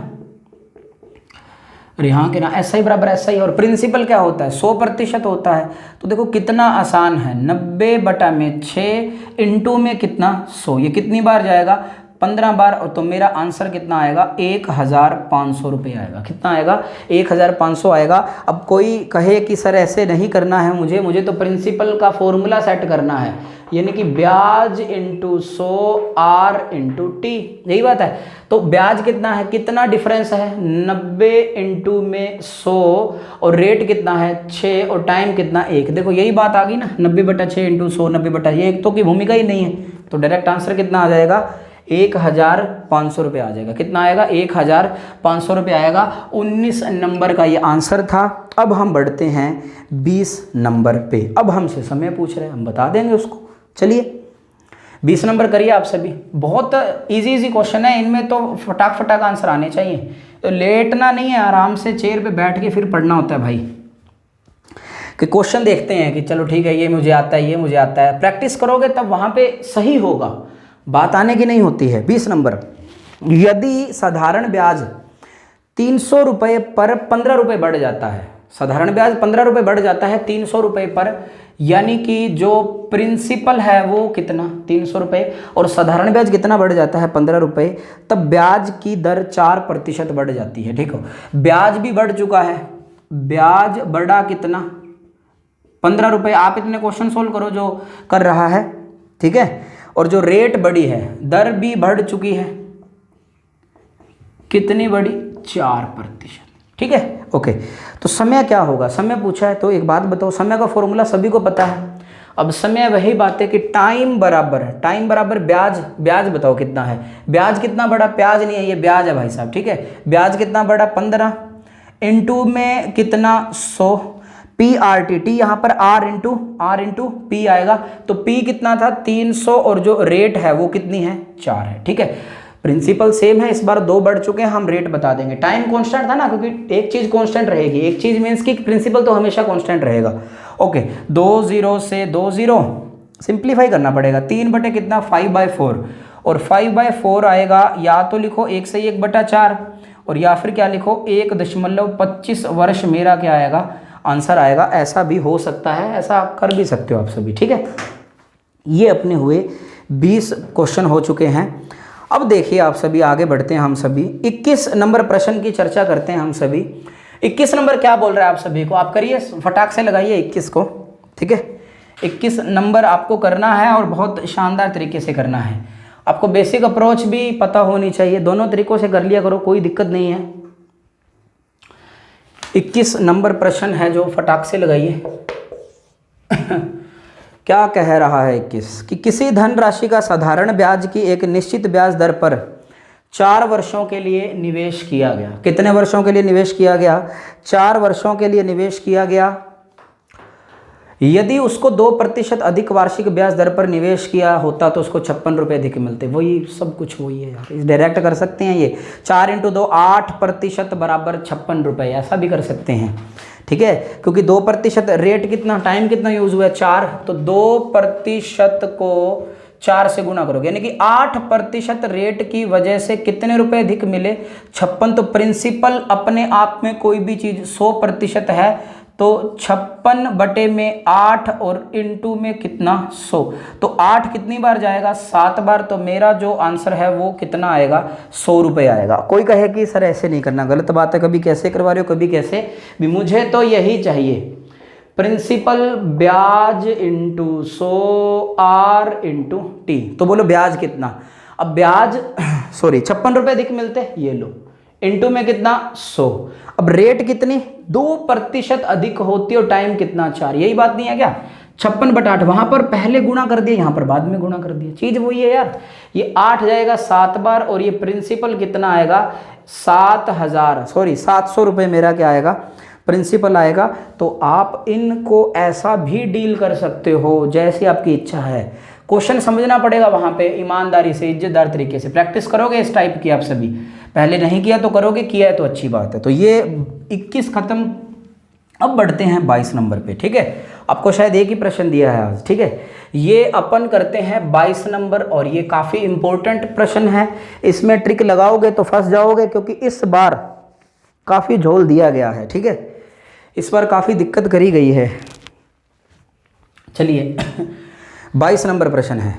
अरे हाँ कि ना, ऐसा ही बराबर ऐसा ही। और प्रिंसिपल क्या होता है 100% होता है। तो देखो कितना आसान है, 90 बटा में 6 इंटू में कितना 100, ये कितनी बार जाएगा 15 बार, और तो मेरा आंसर कितना आएगा 1500 रुपये आएगा। कितना आएगा 1500 आएगा। अब कोई कहे कि सर ऐसे नहीं करना है मुझे तो प्रिंसिपल का फॉर्मूला सेट करना है, यानी कि ब्याज इंटू 100 R इंटू टी, यही बात है। तो ब्याज कितना है, कितना डिफरेंस है 90 इंटू में 100, और रेट कितना है 6, और टाइम कितना 1। देखो यही बात आ गई ना, 90/6 इंटू 100, 90/, ये एक तो की भूमिका ही नहीं है, तो डायरेक्ट आंसर कितना आ जाएगा 1500 रुपये आ जाएगा। कितना आएगा 1500 रुपये आएगा। 19 नंबर का ये आंसर था। अब हम बढ़ते हैं 20 नंबर पे। अब हमसे समय पूछ रहे हैं, हम बता देंगे उसको। चलिए 20 नंबर करिए आप सभी। बहुत इजी क्वेश्चन है, इनमें तो फटाक आंसर आने चाहिए, तो लेटना नहीं है, आराम से चेयर पे बैठ के फिर पढ़ना होता है भाई। कि क्वेश्चन देखते हैं कि चलो ठीक है ये मुझे आता है, ये मुझे आता है, प्रैक्टिस करोगे तब वहाँ पे सही होगा, बात आने की नहीं होती है। 20 नंबर, यदि साधारण ब्याज 300 रुपये पर 15 रुपये बढ़ जाता है, साधारण ब्याज 15 रुपये बढ़ जाता है 300 रुपये पर, यानी कि जो प्रिंसिपल है वो कितना 300 रुपये, और साधारण ब्याज कितना बढ़ जाता है 15 रुपये, तब ब्याज की दर 4% बढ़ जाती है। ठीक हो, ब्याज भी बढ़ चुका है, ब्याज बढ़ा कितना 15 रुपये। आप इतने क्वेश्चन सोल्व करो जो कर रहा है, ठीक है, और जो रेट बढ़ी है, दर भी बढ़ चुकी है, कितनी बढ़ी 4%। ठीक है, ओके। तो समय क्या होगा, समय पूछा है तो एक बात बताओ, समय का फॉर्मूला सभी को पता है। अब समय वही बात है कि टाइम बराबर ब्याज बताओ कितना है, ब्याज कितना बड़ा, प्याज नहीं है ये ब्याज है भाई साहब। ठीक है, ब्याज कितना बड़ा 15 इंटू में कितना 100, PRT, टी यहाँ पर R इंटू P आएगा, तो P कितना था 300, और जो रेट है वो कितनी है 4 है। ठीक है, प्रिंसिपल सेम है, इस बार 2 बढ़ चुके हैं, हम रेट बता देंगे। टाइम कांस्टेंट था ना, क्योंकि एक चीज कांस्टेंट रहेगी, एक चीज मीन्स कि प्रिंसिपल तो हमेशा कांस्टेंट रहेगा। ओके, 2 0 से 2 0 सिंप्लीफाई करना पड़ेगा, 3 बटे कितना 5/4, और 5/4 आएगा, या तो लिखो 1 से 1/4, और या फिर क्या लिखो 1.25 वर्ष मेरा क्या आएगा आंसर आएगा। ऐसा भी हो सकता है, ऐसा आप कर भी सकते हो आप सभी। ठीक है, ये अपने हुए 20 क्वेश्चन हो चुके हैं। अब देखिए आप सभी, आगे बढ़ते हैं हम सभी 21 नंबर प्रश्न की चर्चा करते हैं हम सभी। 21 नंबर क्या बोल रहा है आप सभी को, आप करिए, फटाक से लगाइए 21 को। ठीक है, 21 नंबर आपको करना है और बहुत शानदार तरीके से करना है। आपको बेसिक अप्रोच भी पता होनी चाहिए, दोनों तरीकों से कर लिया करो, कोई दिक्कत नहीं है। 21 नंबर प्रश्न है जो फटाक से लगाइए। क्या कह रहा है 21 कि किसी धनराशि का साधारण ब्याज की एक निश्चित ब्याज दर पर 4 वर्षों के लिए निवेश किया गया। कितने वर्षों के लिए निवेश किया गया 4 वर्षों के लिए निवेश किया गया। यदि उसको 2% अधिक वार्षिक ब्याज दर पर निवेश किया होता तो उसको 56 रुपये अधिक मिलते। वही सब कुछ वही है यार, इस डायरेक्ट कर सकते हैं ये 4 × 2 8% बराबर 56 रुपये, ऐसा भी कर सकते हैं। ठीक है, क्योंकि 2% रेट कितना, टाइम कितना यूज हुआ है 4, तो 2% को 4 से गुना करोगे, यानी कि 8% रेट की वजह से कितने रुपए अधिक मिले 56। तो प्रिंसिपल अपने आप में कोई भी चीज 100% है, तो 56 बटे में 8 और इंटू में कितना 100, तो 8 कितनी बार जाएगा 7 बार, तो मेरा जो आंसर है वो कितना आएगा 100 रुपये आएगा। कोई कहे कि सर ऐसे नहीं करना, गलत बात है, कभी कैसे करवा रहे हो कभी कैसे भी, मुझे तो यही चाहिए, प्रिंसिपल ब्याज इंटू 100 R इंटू टी। तो बोलो ब्याज कितना, अब ब्याज 56 रुपये अधिक मिलते, ये लो, इंटू में कितना 100। अब रेट कितनी 2% अधिक होती है और टाइम कितना 4, यही बात नहीं है क्या 56/8, वहां पर पहले गुणा कर दिया, यहां पर बाद में गुणा कर दिया, चीज वही है यार। ये 8 जाएगा 7 बार, और ये प्रिंसिपल कितना आएगा 700 रुपये मेरा क्या आएगा प्रिंसिपल आएगा। तो आप इनको ऐसा भी डील कर सकते हो जैसी आपकी इच्छा है। क्वेश्चन समझना पड़ेगा वहां पे, ईमानदारी से इज्जतदार तरीके से प्रैक्टिस करोगे इस टाइप की। आप सभी पहले नहीं किया तो करोगे, किया है तो अच्छी बात है। तो ये 21 खत्म। अब बढ़ते हैं 22 नंबर पे। ठीक है, आपको शायद एक ही प्रश्न दिया है आज। ठीक है, ये अपन करते हैं 22 नंबर, और ये काफी इंपॉर्टेंट प्रश्न है। इसमें ट्रिक लगाओगे तो फंस जाओगे, क्योंकि इस बार काफी झोल दिया गया है। ठीक है, इस बार काफी दिक्कत करी गई है। चलिए 22 नंबर प्रश्न है,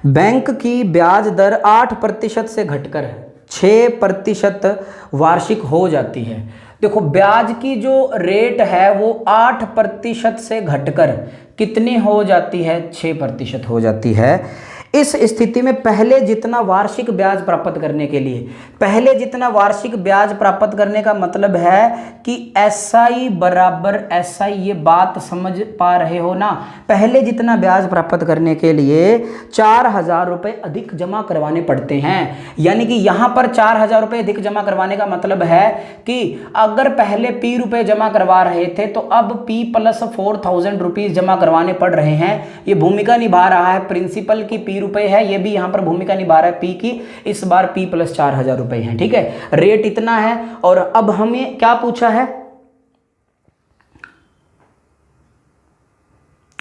बैंक की ब्याज दर 8% से घटकर 6% वार्षिक हो जाती है। देखो ब्याज की जो रेट है वो 8% से घटकर कितनी हो जाती है, 6% हो जाती है। इस स्थिति में पहले जितना वार्षिक ब्याज प्राप्त करने के लिए, पहले जितना वार्षिक ब्याज प्राप्त करने का मतलब है कि SI बराबर SI, ये बात समझ पा रहे हो ना। पहले जितना ब्याज प्राप्त करने के लिए 4,000 रुपये अधिक जमा करवाने पड़ते हैं। यानी कि यहाँ पर 4,000 रुपये अधिक जमा करवाने का मतलब है कि अगर पहले P रुपये जमा करवा रहे थे तो अब P + 4,000 रुपीज़ जमा करवाने पड़ रहे हैं। ये भूमिका निभा रहा है प्रिंसिपल की P रुपए है, ये भी यहां पर भूमिका निभा रहा है P की। इस बार P + 4,000 रुपए है, ठीक है। रेट इतना है और अब हमें क्या पूछा है,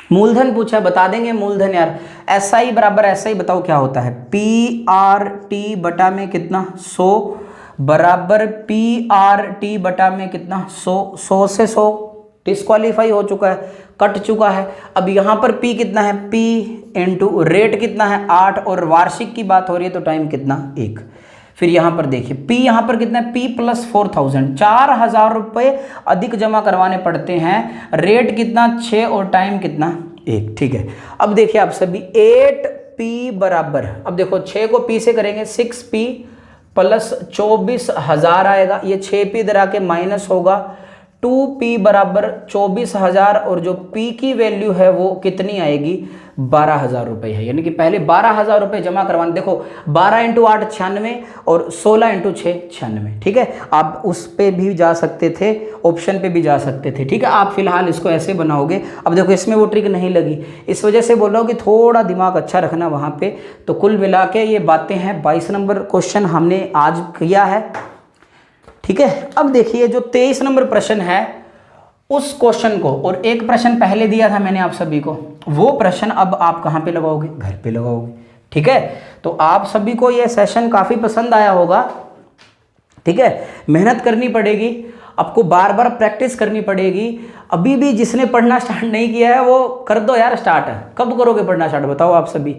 मूलधन पूछा है। बता देंगे मूलधन यार। SI बराबर SI बताओ क्या होता है, PRT बटा में कितना 100 बराबर PRT बटा में कितना 100। 100 से 100 डिस्क्वालीफाई हो चुका है, कट चुका है। अब यहाँ पर P कितना है, P इंटू रेट कितना है 8 और वार्षिक की बात हो रही है तो टाइम कितना 1। फिर यहाँ पर देखिए P यहाँ पर कितना है, P + 4,000, 4,000 रुपये अधिक जमा करवाने पड़ते हैं। रेट कितना 6 और टाइम कितना 1, ठीक है। अब देखिए आप सभी 8P बराबर, अब देखो 6 को P से करेंगे 6P + 24,000 आएगा। ये 6P इधर आके माइनस होगा, 2P बराबर 24,000 और जो P की वैल्यू है वो कितनी आएगी 12,000 रुपये है। यानी कि पहले 12,000 रुपये जमा करवाने। देखो 12 × 8 96 और 16 × 6 96, ठीक है। आप उस पे भी जा सकते थे, ऑप्शन पे भी जा सकते थे, ठीक है। आप फिलहाल इसको ऐसे बनाओगे। अब देखो इसमें वो ट्रिक नहीं लगी, इस वजह से बोल रहा हूँ कि थोड़ा दिमाग अच्छा रखना वहाँ पे। तो कुल मिला के ये बातें हैं। 22 नंबर क्वेश्चन हमने आज किया है, ठीक है। अब देखिए जो 23 नंबर प्रश्न है उस क्वेश्चन को, और एक प्रश्न पहले दिया था मैंने आप सभी को, वो प्रश्न अब आप कहाँ पे लगाओगे, घर पे लगाओगे, ठीक है। तो आप सभी को ये सेशन काफ़ी पसंद आया होगा, ठीक है। मेहनत करनी पड़ेगी, आपको बार बार प्रैक्टिस करनी पड़ेगी। अभी भी जिसने पढ़ना स्टार्ट नहीं किया है वो कर दो यार स्टार्ट। कब करोगे पढ़ना स्टार्ट बताओ आप सभी।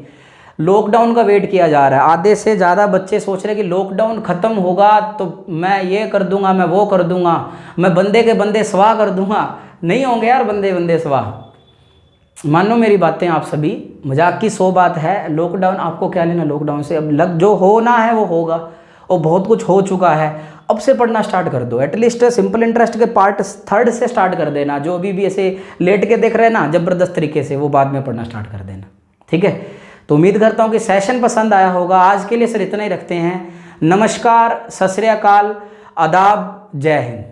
लॉकडाउन का वेट किया जा रहा है, आधे से ज़्यादा बच्चे सोच रहे हैं कि लॉकडाउन ख़त्म होगा तो मैं ये कर दूंगा, मैं वो कर दूंगा, मैं बंदे के बंदे स्वाह कर दूंगा। नहीं होंगे यार बंदे स्वाह। मानो मेरी बातें आप सभी, मजाक की 100 बात है। लॉकडाउन आपको क्या लेना लॉकडाउन से, अब जो होना है वो होगा और बहुत कुछ हो चुका है। अब से पढ़ना स्टार्ट कर दो, एटलीस्ट सिंपल इंटरेस्ट के पार्ट 3rd से स्टार्ट कर देना। जो भी ऐसे लेट के देख रहे हैं ना ज़बरदस्त तरीके से, वो बाद में पढ़ना स्टार्ट कर देना, ठीक है। तो उम्मीद करता हूँ कि सेशन पसंद आया होगा। आज के लिए सर इतना ही रखते हैं। नमस्कार, सत श्री अकाल, आदाब, जय Hind.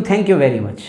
Thank you very much.